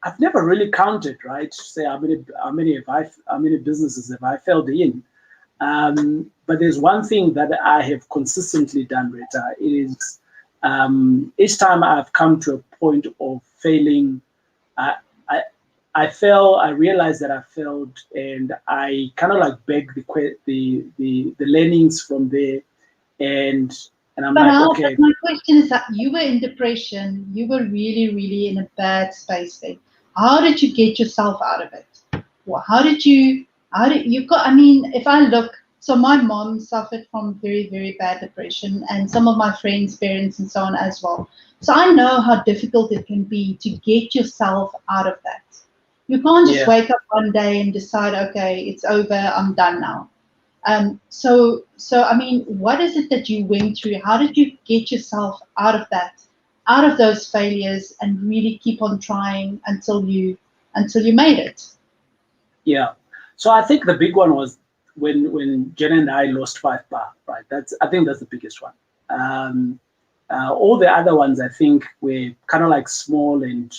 I've never really counted, right? Say how many businesses have I failed in. But there's one thing that I have consistently done, Rita. It is each time I've come to a point of failing, I, I, I fell. I realized that I failed, and I kind of like beg the learnings from there, and I'm But like, okay. but my question is that you were in depression. You were really, really in a bad space then. How did you get yourself out of it? Well, how did you got, I mean, if I look, so my mom suffered from very, very bad depression, and some of my friends' parents and so on as well. So I know how difficult it can be to get yourself out of that. You can't just Yeah. wake up one day and decide, okay, it's over, I'm done now. So I mean, what is it that you went through? How did you get yourself out of that, out of those failures, and really keep on trying until you made it? Yeah. So I think the big one was when Jen and I lost 5 bar, right? I think that's the biggest one. All the other ones I think were kind of like small, and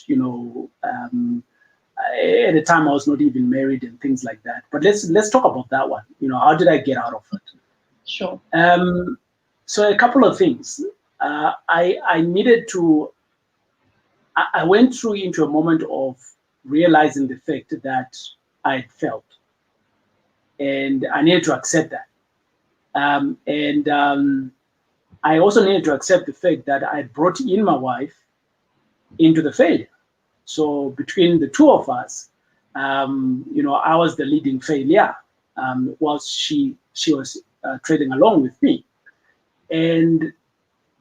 at the time I was not even married and things like that. But let's talk about that one. How did I get out of it? Sure. So a couple of things. I needed to. I went through into a moment of realizing the fact that I had failed, and I needed to accept that. I also needed to accept the fact that I brought in my wife into the failure. So between the two of us, I was the leading failure, whilst she was trading along with me. And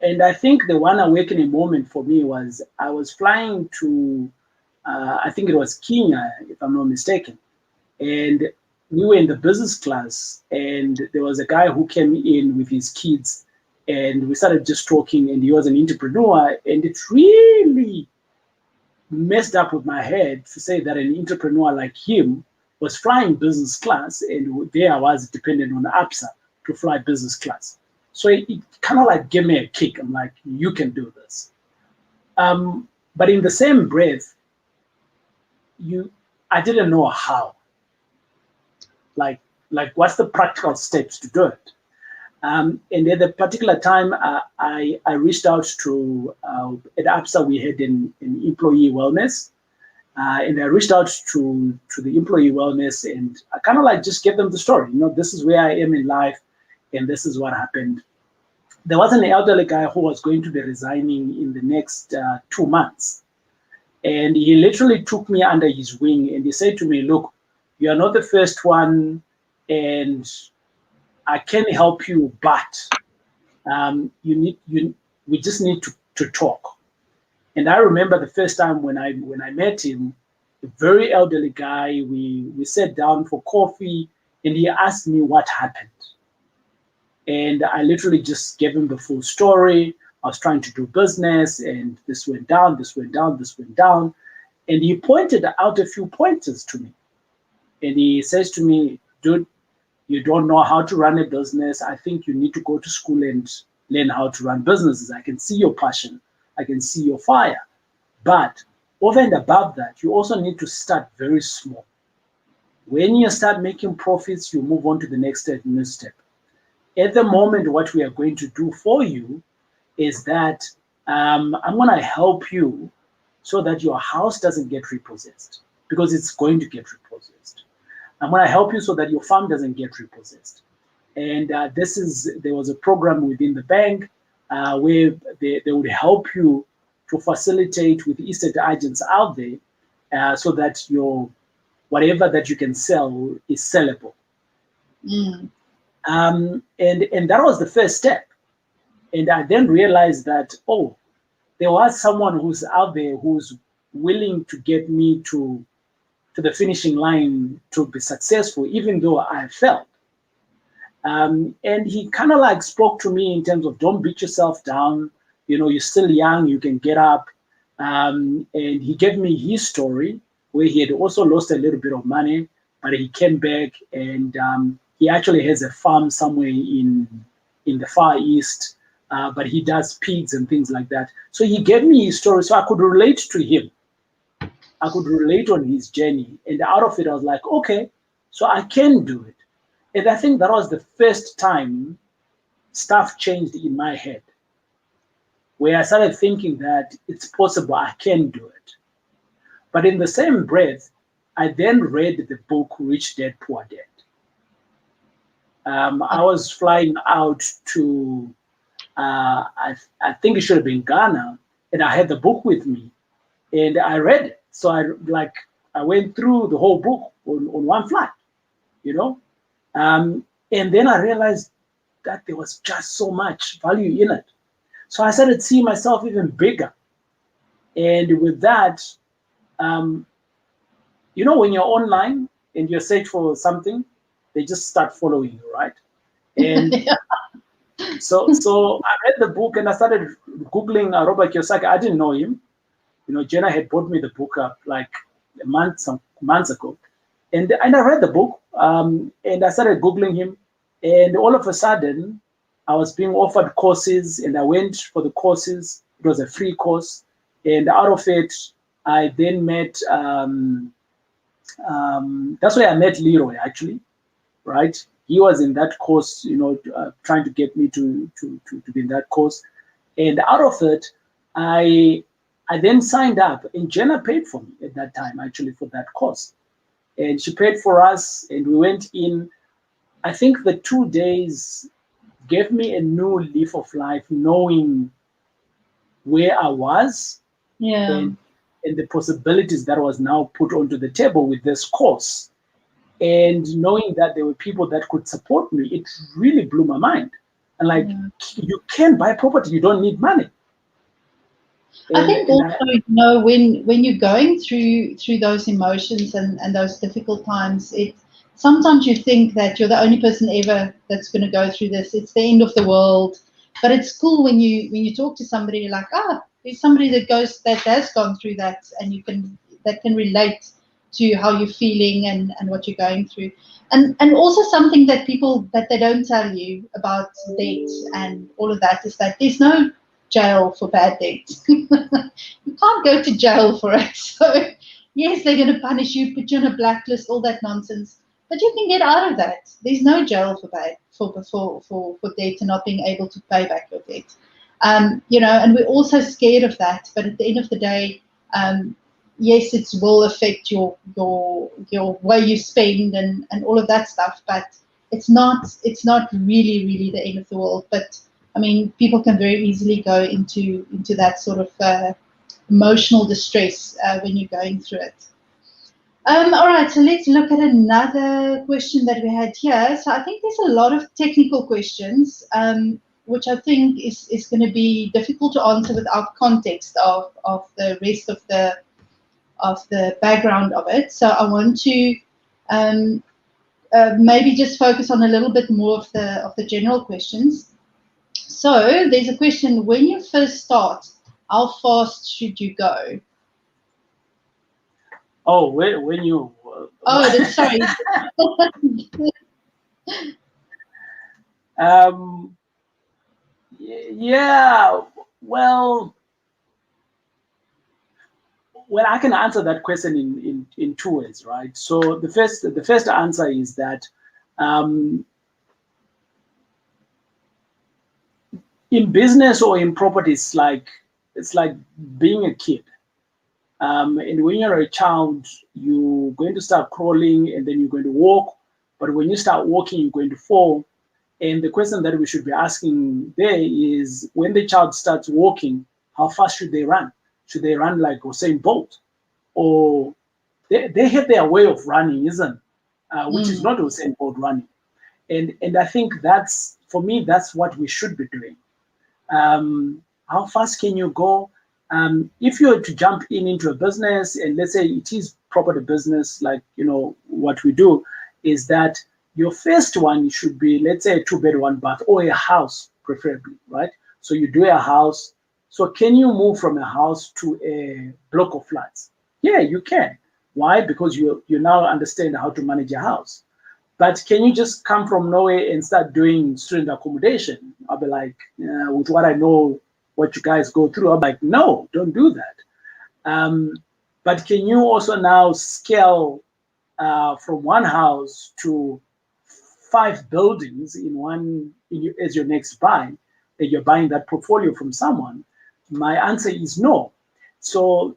I think the one awakening moment for me was I was flying to, I think it was Kenya, if I'm not mistaken. And we were in the business class, and there was a guy who came in with his kids, and we started just talking, and he was an entrepreneur, and it really messed up with my head to say that an entrepreneur like him was flying business class, and there I was dependent on ABSA to fly business class. So it kind of like gave me a kick. I'm like, you can do this. But in the same breath, I didn't know how. Like what's the practical steps to do it? And at the particular time, I reached out to, at ABSA, we had an employee wellness. And I reached out to the employee wellness, and I kind of like just gave them the story. This is where I am in life, and this is what happened. There was an elderly guy who was going to be resigning in the next 2 months. And he literally took me under his wing, and he said to me, look, you are not the first one, and I can help you, but we just need to talk. And I remember the first time when I met him, a very elderly guy, we sat down for coffee, and he asked me what happened. And I literally just gave him the full story. I was trying to do business, and this went down, this went down, this went down. And he pointed out a few pointers to me. And he says to me, dude, you don't know how to run a business. I think you need to go to school and learn how to run businesses. I can see your passion. I can see your fire. But over and above that, you also need to start very small. When you start making profits, you move on to the next step. At the moment, what we are going to do for you is that I'm going to help you so that your house doesn't get repossessed, because it's going to get repossessed. I'm going to help you so that your farm doesn't get repossessed. And there was a program within the bank where they would help you to facilitate with estate agents out there so that your whatever that you can sell is sellable. Mm. And that was the first step. And I then realized that, there was someone who's out there who's willing to get me to the finishing line to be successful, even though I failed. And he kind of like spoke to me in terms of, don't beat yourself down. You're still young, you can get up. And he gave me his story where he had also lost a little bit of money, but he came back, and he actually has a farm somewhere in the Far East, but he does pigs and things like that. So he gave me his story so I could relate to him. I could relate on his journey. And out of it, I was like, okay, so I can do it. And I think that was the first time stuff changed in my head, where I started thinking that it's possible, I can do it. But in the same breath, I then read the book Rich Dad Poor Dad. I was flying out to, I think it should have been Ghana, and I had the book with me, and I read it. So I went through the whole book on one flight, you know, and then I realized that there was just so much value in it. So I started seeing myself even bigger, and with that, you know, when you're online and you search for something, they just start following you, right? And so I read the book and I started Googling Robert Kiyosaki. I didn't know him. You know, Jenna had bought me the book up like some months ago. And I read the book and I started Googling him. And all of a sudden, I was being offered courses and I went for the courses. It was a free course. And out of it, I then met, that's where I met Leroy actually, right? He was in that course, you know, trying to get me to be in that course. And out of it, I then signed up, and Jenna paid for me at that time, actually, for that course. And she paid for us, and we went in. I think the 2 days gave me a new leaf of life, knowing where I was and the possibilities that was now put onto the table with this course. And knowing that there were people that could support me, it really blew my mind. And like, you can buy property, you don't need money. I think also, you know, when you're going through those emotions and those difficult times, sometimes you think that you're the only person ever that's going to go through this. It's the end of the world. But it's cool when you talk to somebody, you're like, there's somebody that has gone through that, and that can relate to how you're feeling and what you're going through. And also something that they don't tell you about debt and all of that is that there's no jail for bad debt. You can't go to jail for it. So yes, they're going to punish you, put you on a blacklist, all that nonsense. But you can get out of that. There's no jail for debt and not being able to pay back your debt. You know, and we're also scared of that. But at the end of the day, yes, it will affect your way you spend and all of that stuff. But it's not really the end of the world. But I mean, people can very easily go into that sort of emotional distress when you're going through it. All right, so let's look at another question that we had here. So I think there's a lot of technical questions, which I think is going to be difficult to answer without context of the rest of the background of it. So I want to maybe just focus on a little bit more of the general questions. So there's a question: when you first start, how fast should you go? Oh, when you... sorry. Yeah, well, I can answer that question in two ways, right? So the first answer is that in business or in property, it's like being a kid. And when you're a child, you're going to start crawling and then you're going to walk. But when you start walking, you're going to fall. And the question that we should be asking there is, when the child starts walking, how fast should they run? Should they run like Usain Bolt? Or they have their way of running, isn't it? Which is not Usain Bolt running. And I think that's, for me, that's what we should be doing. How fast can you go? If you're to jump into a business, and let's say it is property business, like, you know, what we do is that your first one should be, let's say, a 2-bed, 1-bath, or a house, preferably, right? So you do a house. So can you move from a house to a block of flats? Yeah, you can. Why? Because you now understand how to manage a house. But can you just come from nowhere and start doing student accommodation? I'll be like, with what I know, what you guys go through, I'm like, no, don't do that. But can you also now scale from one house to 5 buildings in one as your next buy, that you're buying that portfolio from someone? My answer is no. So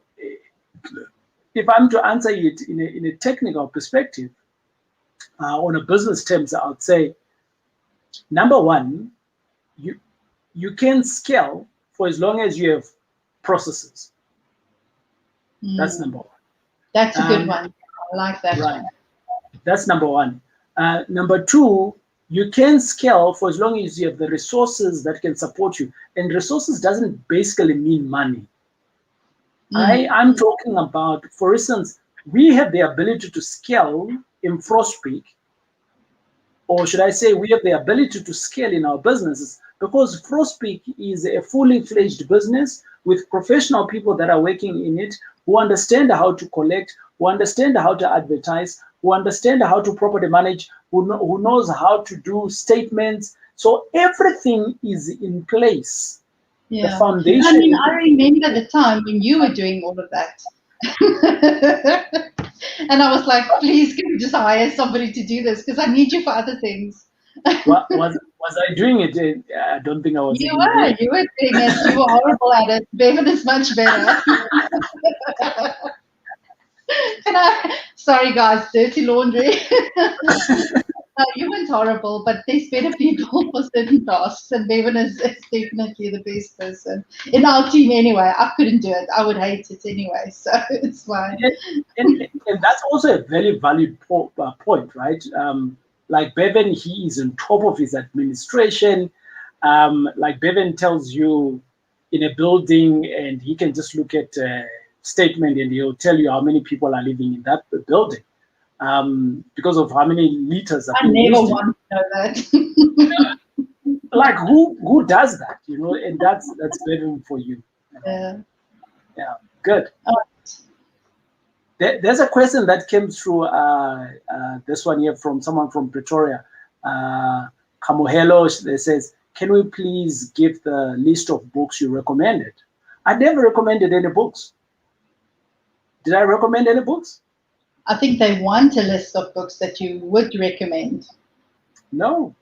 if I'm to answer it in a technical perspective, on a business terms, I would say, number one, you can scale for as long as you have processes. That's number one. That's a good one. I like that. Right. That's number one. Number two, you can scale for as long as you have the resources that can support you. And resources doesn't basically mean money. I'm talking about, for instance, we have the ability to scale in Frostpeak, or should I say we have the ability to scale in our businesses, because Frostpeak is a fully fledged business with professional people that are working in it, who understand how to collect, who understand how to advertise, who understand how to properly manage, who knows how to do statements. So everything is in place. Yeah. The foundation. I mean, I remember the time when you were doing all of that. And I was like, please, can we just hire somebody to do this? Because I need you for other things. Was I doing it? I don't think I was. You were doing it. You were horrible at it. Bevan is much better. Sorry guys, dirty laundry. No, you weren't horrible, but there's better people for certain tasks, and Bevan is definitely the best person in our team anyway. I couldn't do it. I would hate it anyway, so it's fine. And that's also a very valid point, right? Like Bevan, he is on top of his administration. Like Bevan tells you in a building, and he can just look at a statement and he'll tell you how many people are living in that building. Because of how many liters. I never want to know that. Like who does that, you know? And that's Bevan for you. Yeah. Yeah. Good. There's a question that came through. This one here from someone from Pretoria. Kamohelo, that says, "Can we please give the list of books you recommended?" I never recommended any books. Did I recommend any books? I think they want a list of books that you would recommend. No.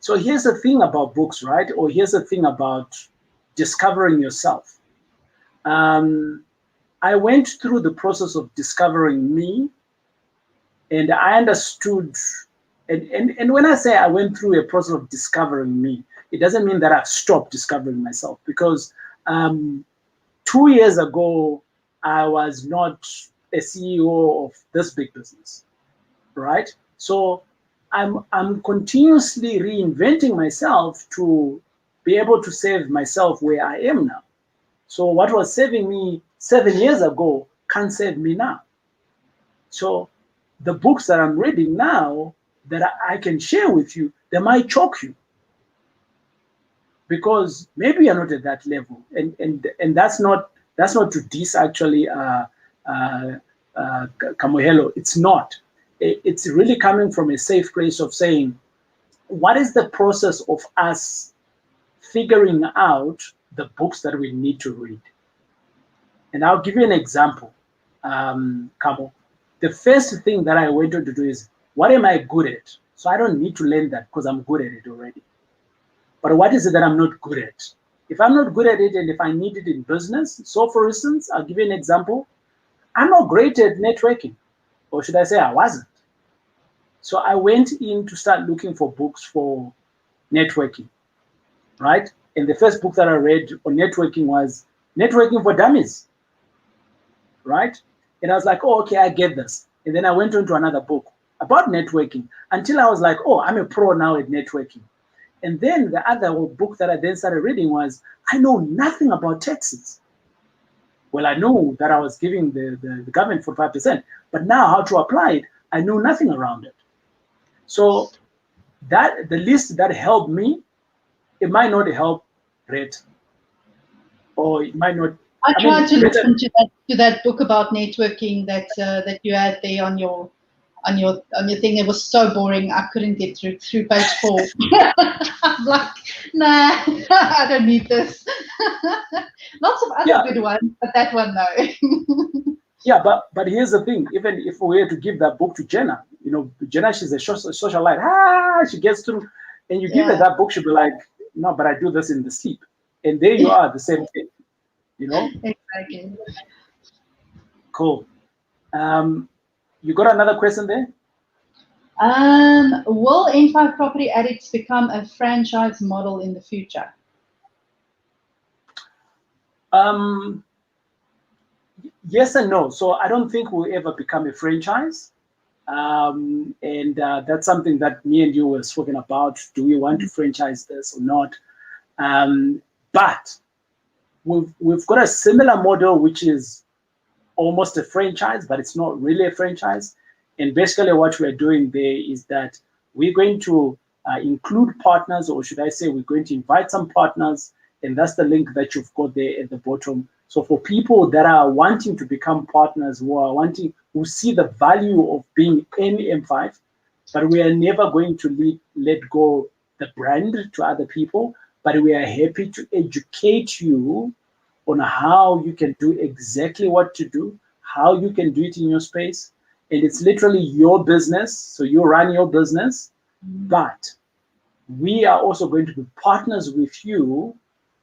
So here's the thing about books, right? Or here's the thing about discovering yourself. I went through the process of discovering me, and I understood. And when I say I went through a process of discovering me, it doesn't mean that I've stopped discovering myself, because 2 years ago, I was not a CEO of this big business, right? So I'm continuously reinventing myself to be able to save myself where I am now. So what was saving me 7 years ago can't save me now. So the books that I'm reading now that I can share with you, they might shock you, because maybe you're not at that level, and that's not to diss actually Kamohelo. It's not. It's really coming from a safe place of saying, what is the process of us figuring out the books that we need to read? And I'll give you an example, Kamo. The first thing that I went on to do is, what am I good at? So I don't need to learn that because I'm good at it already. But what is it that I'm not good at? If I'm not good at it, and if I need it in business, so for instance, I'll give you an example. I'm not great at networking, or should I say I wasn't. So I went in to start looking for books for networking, right? And the first book that I read on networking was Networking for Dummies, right? And I was like, oh, okay, I get this. And then I went on to another book about networking until I was like, oh, I'm a pro now at networking. And then the other book that I then started reading was, I know nothing about taxes. Well, I know that I was giving the government 45%, but now how to apply it, I know nothing around it. So that the list that helped me, it might not help Red, or it might not. I tried to listen to that book about networking that you had there on your thing. It was so boring. I couldn't get through page 4. I'm like, nah, I don't need this. Lots of other good ones, but that one no. Yeah, but here's the thing. Even if we were to give that book to Jenna, you know, Jenna, she's a socialite. She gets through, and you give her Yeah, that book, she'll be like, no, but I do this in the sleep. And there you are, the same thing, you know? exactly. Cool. You got another question there? Will M5 Property Addicts become a franchise model in the future? Yes and no. So I don't think we'll ever become a franchise. And that's something that me and you were spoken about. Do we want to franchise this or not? But we've got a similar model, which is almost a franchise, but it's not really a franchise. And basically what we're doing there is that we're going to include partners, or should I say we're going to invite some partners, and that's the link that you've got there at the bottom. So for people that are wanting to become partners, who see the value of being in M5, but we are never going to let go the brand to other people, but we are happy to educate you on how you can do exactly what to do, how you can do it in your space. And it's literally your business. So you run your business, but we are also going to be partners with you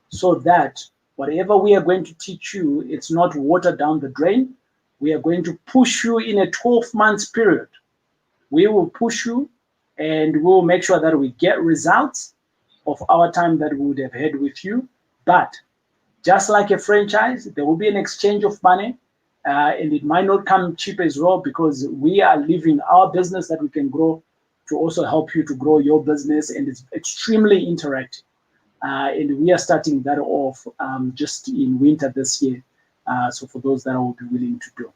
so that whatever we are going to teach you, it's not watered down the drain. We are going to push you in a 12 months period. We will push you and we'll make sure that we get results of our time that we would have had with you. But just like a franchise, there will be an exchange of money, and it might not come cheap as well, because we are leaving our business that we can grow to also help you to grow your business, and it's extremely interactive. And we are starting that off just in winter this year. So for those that will be willing to do.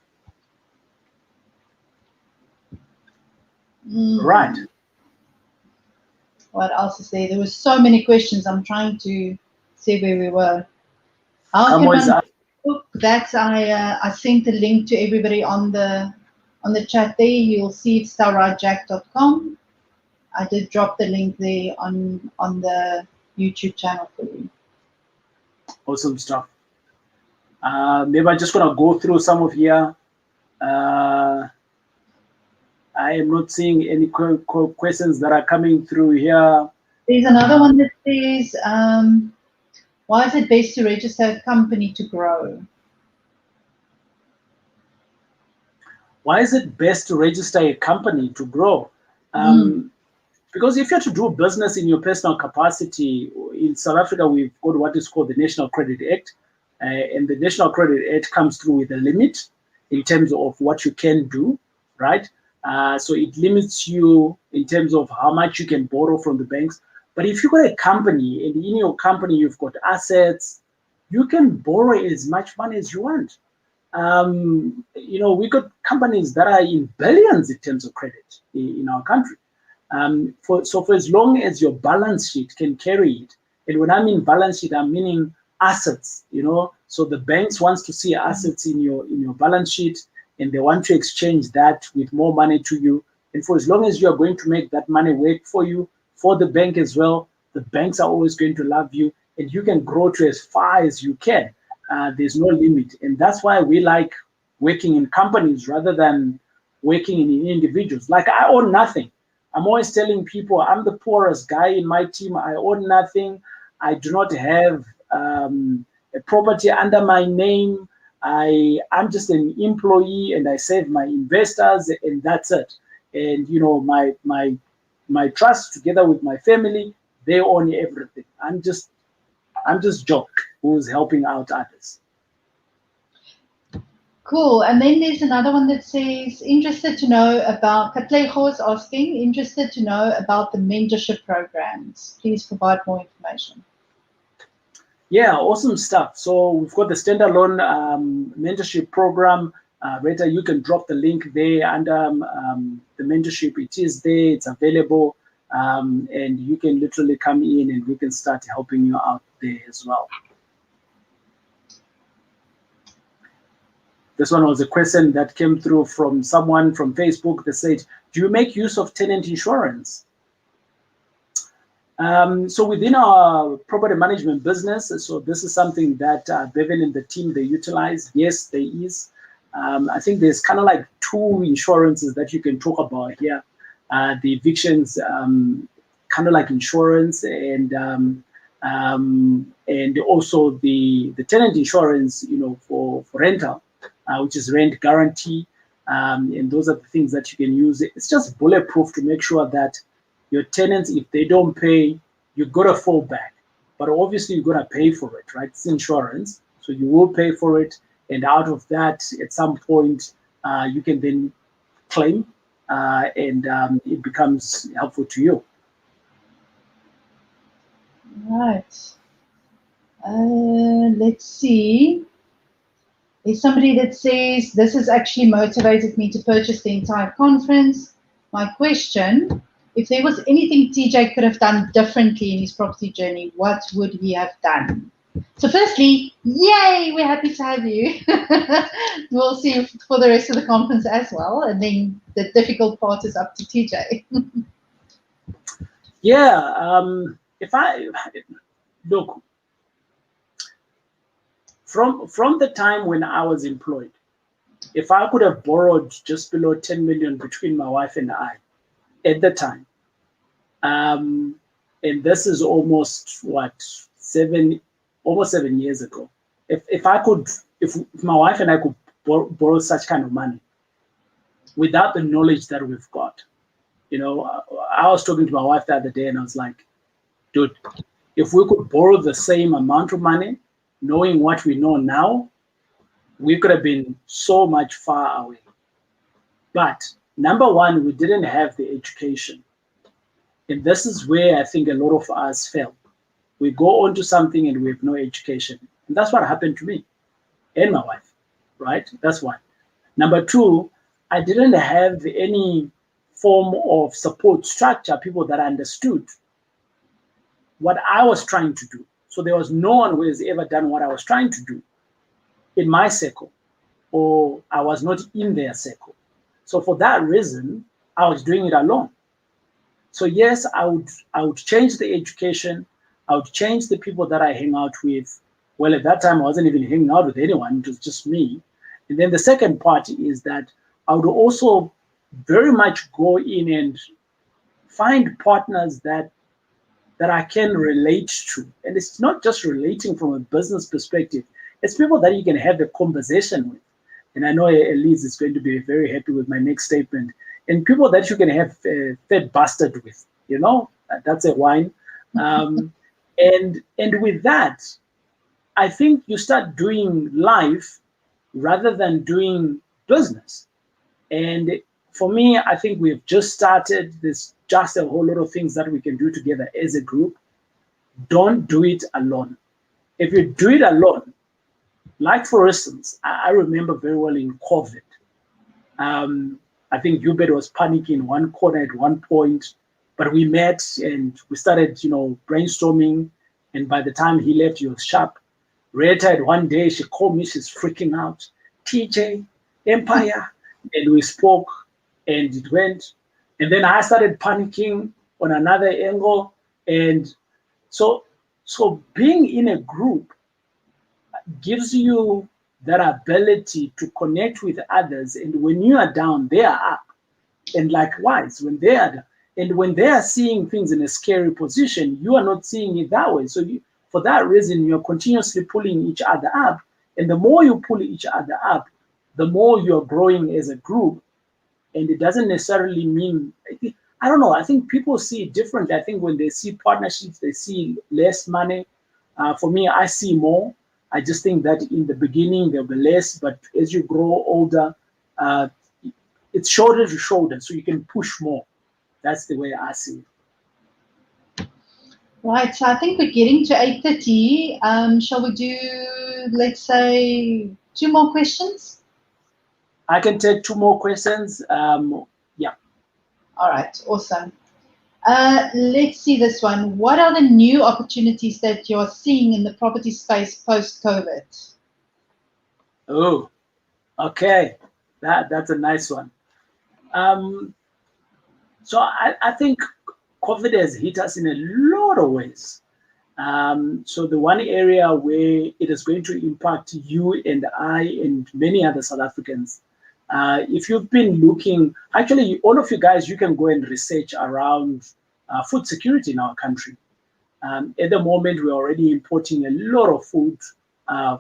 Right. What else is there? There were so many questions. I'm trying to see where we were. How can one book that? I sent the link to everybody on the chat there. You'll see it's tauraijack.com. I did drop the link there on the YouTube channel for you. Awesome stuff. Maybe I'm just gonna go through some of here. I am not seeing any questions that are coming through here. There's another one that says, why is it best to register a company to grow? Why is it best to register a company to grow? Because if you're to do business in your personal capacity, in South Africa, we've got what is called the National Credit Act. And the National Credit Act comes through with a limit in terms of what you can do, right? So it limits you in terms of how much you can borrow from the banks. But if you've got a company, and in your company you've got assets, you can borrow as much money as you want. You know, we got companies that are in billions in terms of credit in our country. So for as long as your balance sheet can carry it, and when I mean balance sheet, I'm meaning assets, you know, so the banks wants to see assets in your balance sheet, and they want to exchange that with more money to you. And for as long as you are going to make that money work for you, for the bank as well, the banks are always going to love you, and you can grow to as far as you can. There's no limit. And that's why we like working in companies rather than working in individuals. Like, I own nothing. I'm always telling people I'm the poorest guy in my team. I own nothing. I do not have a property under my name. I'm just an employee, and I save my investors, and that's it. And you know, my trust together with my family, they own everything. I'm just Jock who's helping out others. Cool. And then there's another one that says, interested to know about, Katlego is asking, interested to know about the mentorship programs. Please provide more information. Yeah, awesome stuff. So we've got the standalone mentorship program. Rita, you can drop the link there under the mentorship. It is there, it's available, and you can literally come in and we can start helping you out there as well. This one was a question that came through from someone from Facebook that said, do you make use of tenant insurance? So within our property management business, so this is something that Bevan and the team, they utilize. Yes, there is. I think there's kind of like two insurances that you can talk about here. The evictions, kind of like insurance, and also the tenant insurance, for rental, which is rent guarantee. And those are the things that you can use. It's just bulletproof to make sure that your tenants, if they don't pay, you got to fall back. But obviously, you're going to pay for it, right? It's insurance. So you will pay for it. And out of that, at some point, you can then claim, and it becomes helpful to you. Right. Let's see. There's somebody that says, this has actually motivated me to purchase the entire conference. My question, if there was anything TJ could have done differently in his property journey, what would he have done? So firstly, yay, we're happy to have you. We'll see you for the rest of the conference as well. And then the difficult part is up to TJ. Yeah, if I look from the time when I was employed, if I could have borrowed just below 10 million between my wife and I at the time, and this is almost almost 7 years ago. If my wife and I could borrow such kind of money without the knowledge that we've got, I was talking to my wife the other day and I was like, dude, if we could borrow the same amount of money, knowing what we know now, we could have been so much far away. But number one, we didn't have the education. And this is where I think a lot of us fail. We go onto something and we have no education. And that's what happened to me and my wife, right? That's one. Number two, I didn't have any form of support structure, people that understood what I was trying to do. So there was no one who has ever done what I was trying to do in my circle, or I was not in their circle. So for that reason, I was doing it alone. So yes, I would change the education. I would change the people that I hang out with. Well, at that time, I wasn't even hanging out with anyone. It was just me. And then the second part is that I would also very much go in and find partners that I can relate to. And it's not just relating from a business perspective. It's people that you can have a conversation with. And I know Elize is going to be very happy with my next statement. And people that you can have fed bastard with, that's a wine. And with that, I think you start doing life rather than doing business. And for me, I think we've just started. There's just a whole lot of things that we can do together as a group. Don't do it alone. If you do it alone, like for instance, I remember very well in COVID, I think Hubert was panicking in one corner at one point, but we met and we started, brainstorming. And by the time he left, he was sharp. Rita had one day, she called me, she's freaking out. TJ, Empire. And we spoke and it went. And then I started panicking on another angle. And so being in a group gives you that ability to connect with others. And when you are down, they are up. And likewise, when they are seeing things in a scary position, you are not seeing it that way. So for that reason, you're continuously pulling each other up. And the more you pull each other up, the more you're growing as a group. And it doesn't necessarily mean, I don't know, I think people see it differently. I think when they see partnerships, they see less money. For me, I see more. I just think that in the beginning, there'll be less, but as you grow older, it's shoulder to shoulder, so you can push more. That's the way I see it. Right, so I think we're getting to 8:30. Shall we do, let's say, 2 more questions? I can take 2 more questions. Yeah. All right, awesome. Let's see this one. What are the new opportunities that you're seeing in the property space post-COVID? Oh, okay. That's a nice one. So I think COVID has hit us in a lot of ways. So the one area where it is going to impact you and I and many other South Africans, if you've been looking, actually, all of you guys, you can go and research around food security in our country. At the moment, we're already importing a lot of food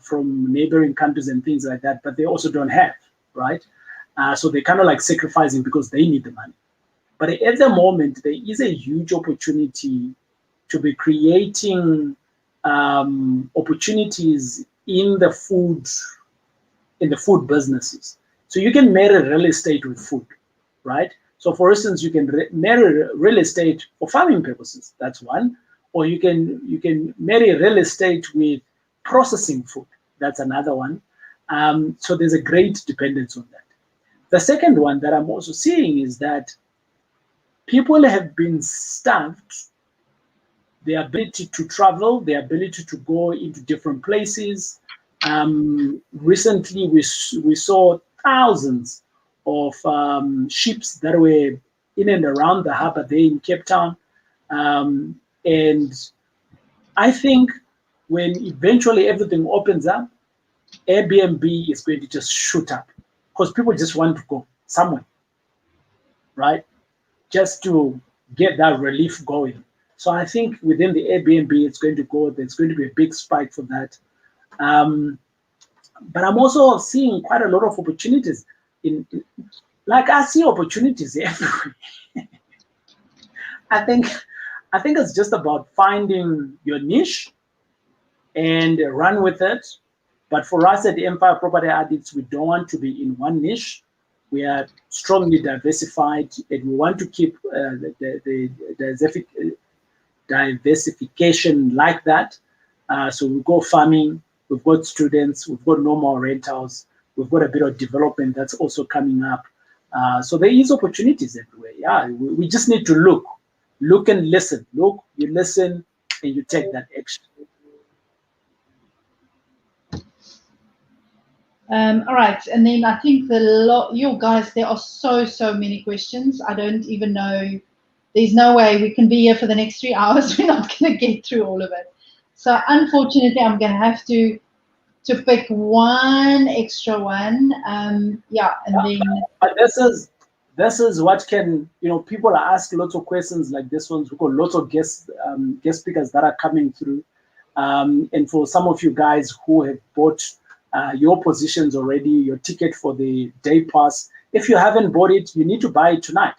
from neighboring countries and things like that, but they also don't have, right? So they're kind of like sacrificing because they need the money. But at the moment, there is a huge opportunity to be creating opportunities in the food businesses. So you can marry real estate with food, right? So for instance, you can marry real estate for farming purposes. That's one. Or you can marry real estate with processing food. That's another one. So there's a great dependence on that. The second one that I'm also seeing is that people have been starved the ability to travel, the ability to go into different places. Recently, we saw thousands of ships that were in and around the harbor there in Cape Town. And I think when eventually everything opens up, Airbnb is going to just shoot up because people just want to go somewhere, right? Just to get that relief going. So I think within the Airbnb, it's going to go, there's going to be a big spike for that. But I'm also seeing quite a lot of opportunities like I see opportunities everywhere. I think it's just about finding your niche and run with it. But for us at the M5 Property Addicts, we don't want to be in one niche. We are strongly diversified, and we want to keep the diversification like that. So we go farming, we've got students, we've got normal rentals, we've got a bit of development that's also coming up. So there is opportunities everywhere. Yeah, we just need to look and listen. Look, you listen, and you take that action. All right, and then I think you guys, there are so many questions. I don't even know. There's no way we can be here for the next 3 hours. We're not going to get through all of it. So unfortunately, I'm going to have to pick one extra one. Yeah, and then. But this is what can, people are asking lots of questions like this one. We've got lots of guest speakers that are coming through. And for some of you guys who have bought your positions already, your ticket for the day pass, if you haven't bought it, you need to buy it tonight.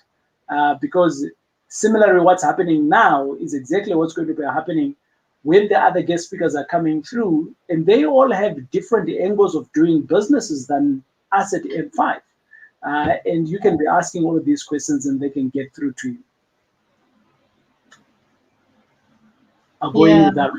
Because similarly, what's happening now is exactly what's going to be happening when the other guest speakers are coming through, and they all have different angles of doing businesses than us at M5. And you can be asking all of these questions and they can get through to you. I'll go in with that.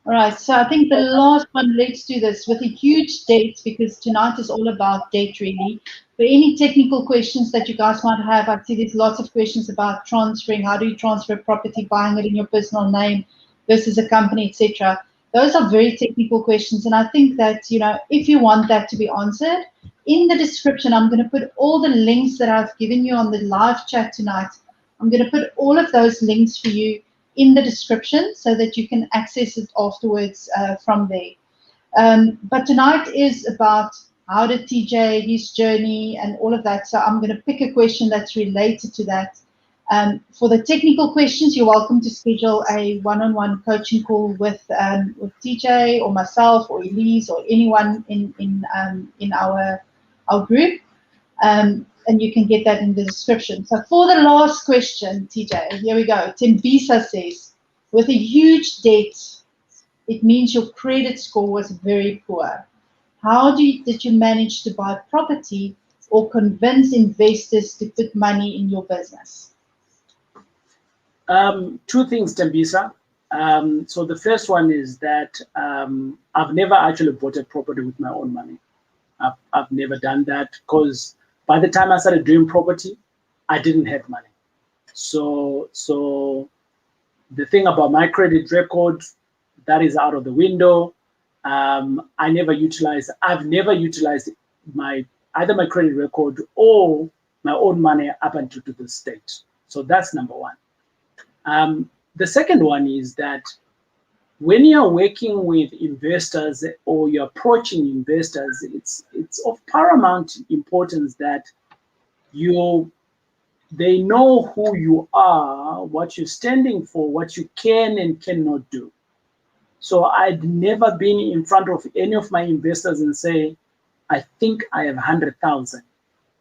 All right, so I think the last one, let's do this with a huge date, because tonight is all about date really. For any technical questions that you guys might have, I see there's lots of questions about transferring. How do you transfer property, buying it in your personal name versus a company, etc. Those are very technical questions, and I think that, if you want that to be answered, in the description, I'm going to put all the links that I've given you on the live chat tonight. I'm going to put all of those links for you in the description so that you can access it afterwards from there. But tonight is about how did TJ, his journey, and all of that. So I'm going to pick a question that's related to that. For the technical questions, you're welcome to schedule a one-on-one coaching call with TJ or myself or Elize or anyone in our group. And you can get that in the description. So for the last question, TJ, here we go. Tembisa says, with a huge debt, it means your credit score was very poor. How did you manage to buy property or convince investors to put money in your business? Two things, Tembisa. So the first one is that I've never actually bought a property with my own money. I've never done that because by the time I started doing property, I didn't have money. So the thing about my credit record, that is out of the window. I've never utilized either my credit record or my own money up until to this stage. So that's number one. the second one is that when you're working with investors or you're approaching investors, it's of paramount importance that they know who you are, what you're standing for, what you can and cannot do. So I'd never been in front of any of my investors and say, I think I have 100,000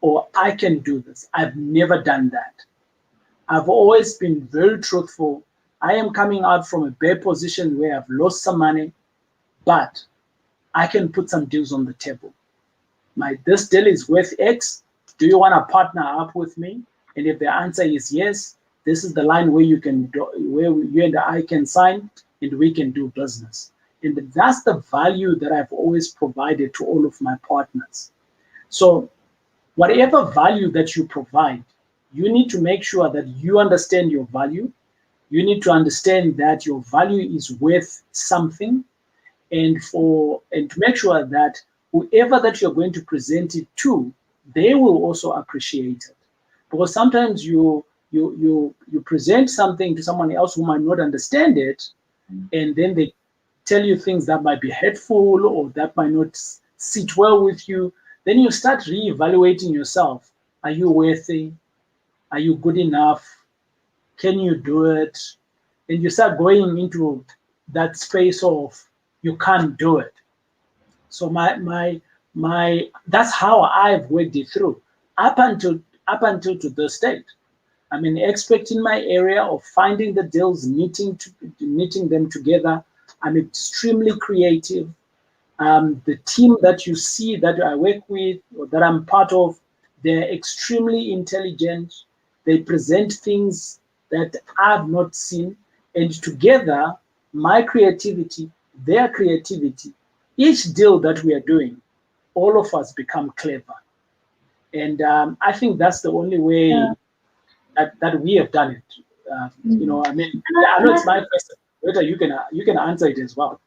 or I can do this. I've never done that. I've always been very truthful. I am coming out from a bad position where I've lost some money, but I can put some deals on the table. This deal is worth X. Do you want to partner up with me? And if the answer is yes, this is the line where you and I can sign and we can do business. And that's the value that I've always provided to all of my partners. So whatever value that you provide, you need to make sure that you understand your value. You need to understand that your value is worth something, and to make sure that whoever that you're going to present it to, they will also appreciate it. Because sometimes you present something to someone else who might not understand it, and then they tell you things that might be hurtful or that might not sit well with you. Then you start reevaluating yourself. Are you worthy? Are you good enough? Can you do it? And you start going into that space of you can't do it. So that's how I've worked it through up until to this date. I'm an expert in my area of finding the deals, knitting them together. I'm extremely creative. The team that you see that I work with or that I'm part of, they're extremely intelligent. They present things that I've not seen. And together, my creativity, their creativity, each deal that we are doing, all of us become clever. And I think that's the only way that we have done it. You know, I mean, I know it's my question. Rita, you can answer it as well.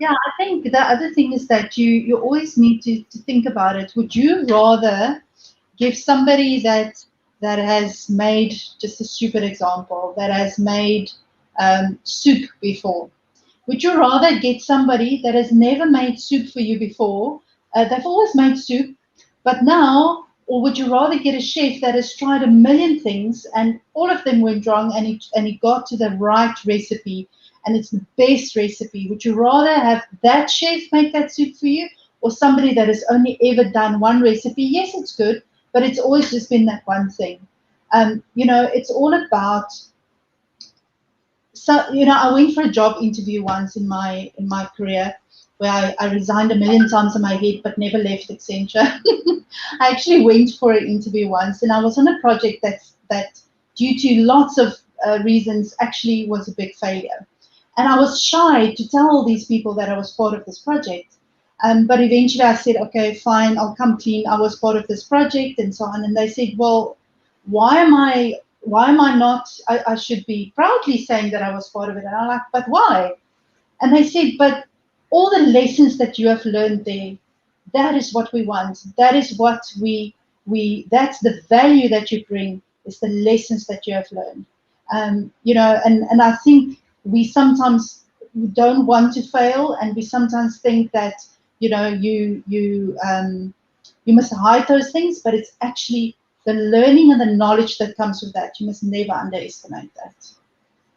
Yeah, I think the other thing is that you always need to think about it. Would you rather give somebody that has made, just a stupid example, that has made soup before? Would you rather get somebody that has never made soup for you before? They've always made soup, but now, or would you rather get a chef that has tried a million things and all of them went wrong and he got to the right recipe and it's the best recipe? Would you rather have that chef make that soup for you or somebody that has only ever done one recipe? Yes, it's good, but it's always just been that one thing. You know, it's all about. So, you know, I went for a job interview once in my career where I resigned a million times in my head but never left Accenture. I actually went for an interview once and I was on a project that due to lots of reasons actually was a big failure. And I was shy to tell all these people that I was part of this project. But eventually I said, okay, fine, I'll come clean. I was part of this project and so on. And they said, well, why am I not, I should be proudly saying that I was part of it. And I'm like, but why? And they said, but all the lessons that you have learned there, that is what we want. That is what that's the value that you bring, is the lessons that you have learned. You know, and I think we sometimes don't want to fail, and we sometimes think that, you know, you must hide those things, but it's actually the learning and the knowledge that comes with that. You must never underestimate that.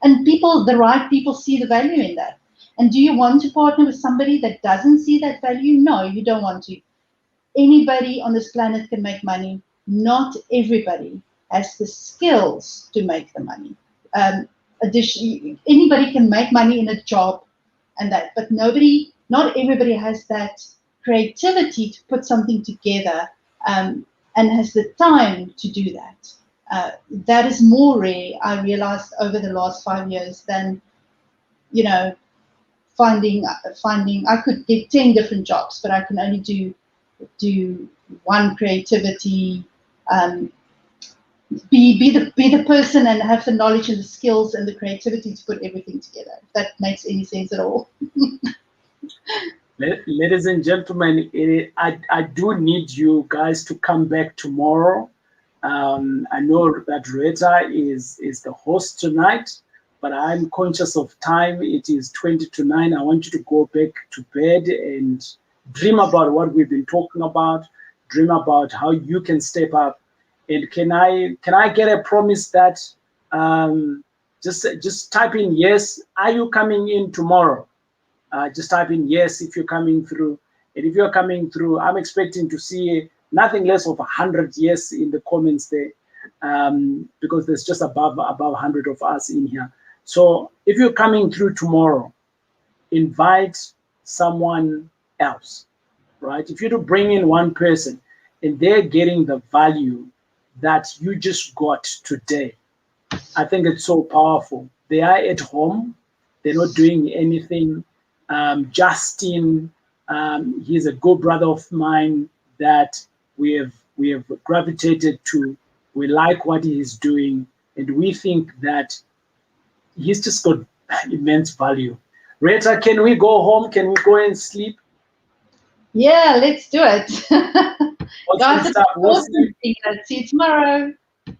And the right people see the value in that. And do you want to partner with somebody that doesn't see that value? No, you don't want to. Anybody on this planet can make money. Not everybody has the skills to make the money. Additionally, anybody can make money in a job and that, but not everybody has that creativity to put something together and has the time to do that. That is more rare, I realized over the last 5 years, than, you know, finding I could get 10 different jobs, but I can only do one creativity, be the person and have the knowledge and the skills and the creativity to put everything together. If that makes any sense at all. Ladies and gentlemen, I do need you guys to come back tomorrow. I know that Rita is the host tonight, but I'm conscious of time. It is 20 to 9. I want you to go back to bed and dream about what we've been talking about. Dream about how you can step up. And can I get a promise that just type in yes. Are you coming in tomorrow? Just type in yes if you're coming through. And if you're coming through, I'm expecting to see nothing less of 100 yes in the comments there, because there's just above 100 of us in here. So if you're coming through tomorrow, invite someone else, right? If you do bring in one person and they're getting the value that you just got today, I think it's so powerful. They are at home. They're not doing anything. Justin, he's a good brother of mine that we have gravitated to. We like what he is doing, and we think that he's just got immense value. Rita, can we go home? Can we go and sleep? Yeah, let's do it. Guys, Awesome. awesome. See you tomorrow.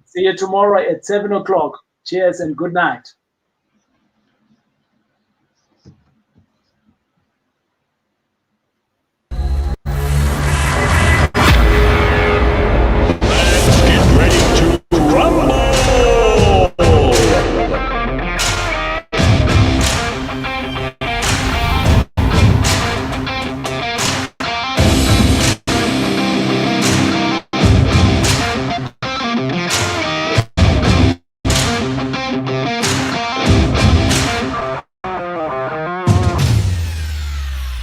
See you tomorrow at 7 o'clock. Cheers and good night.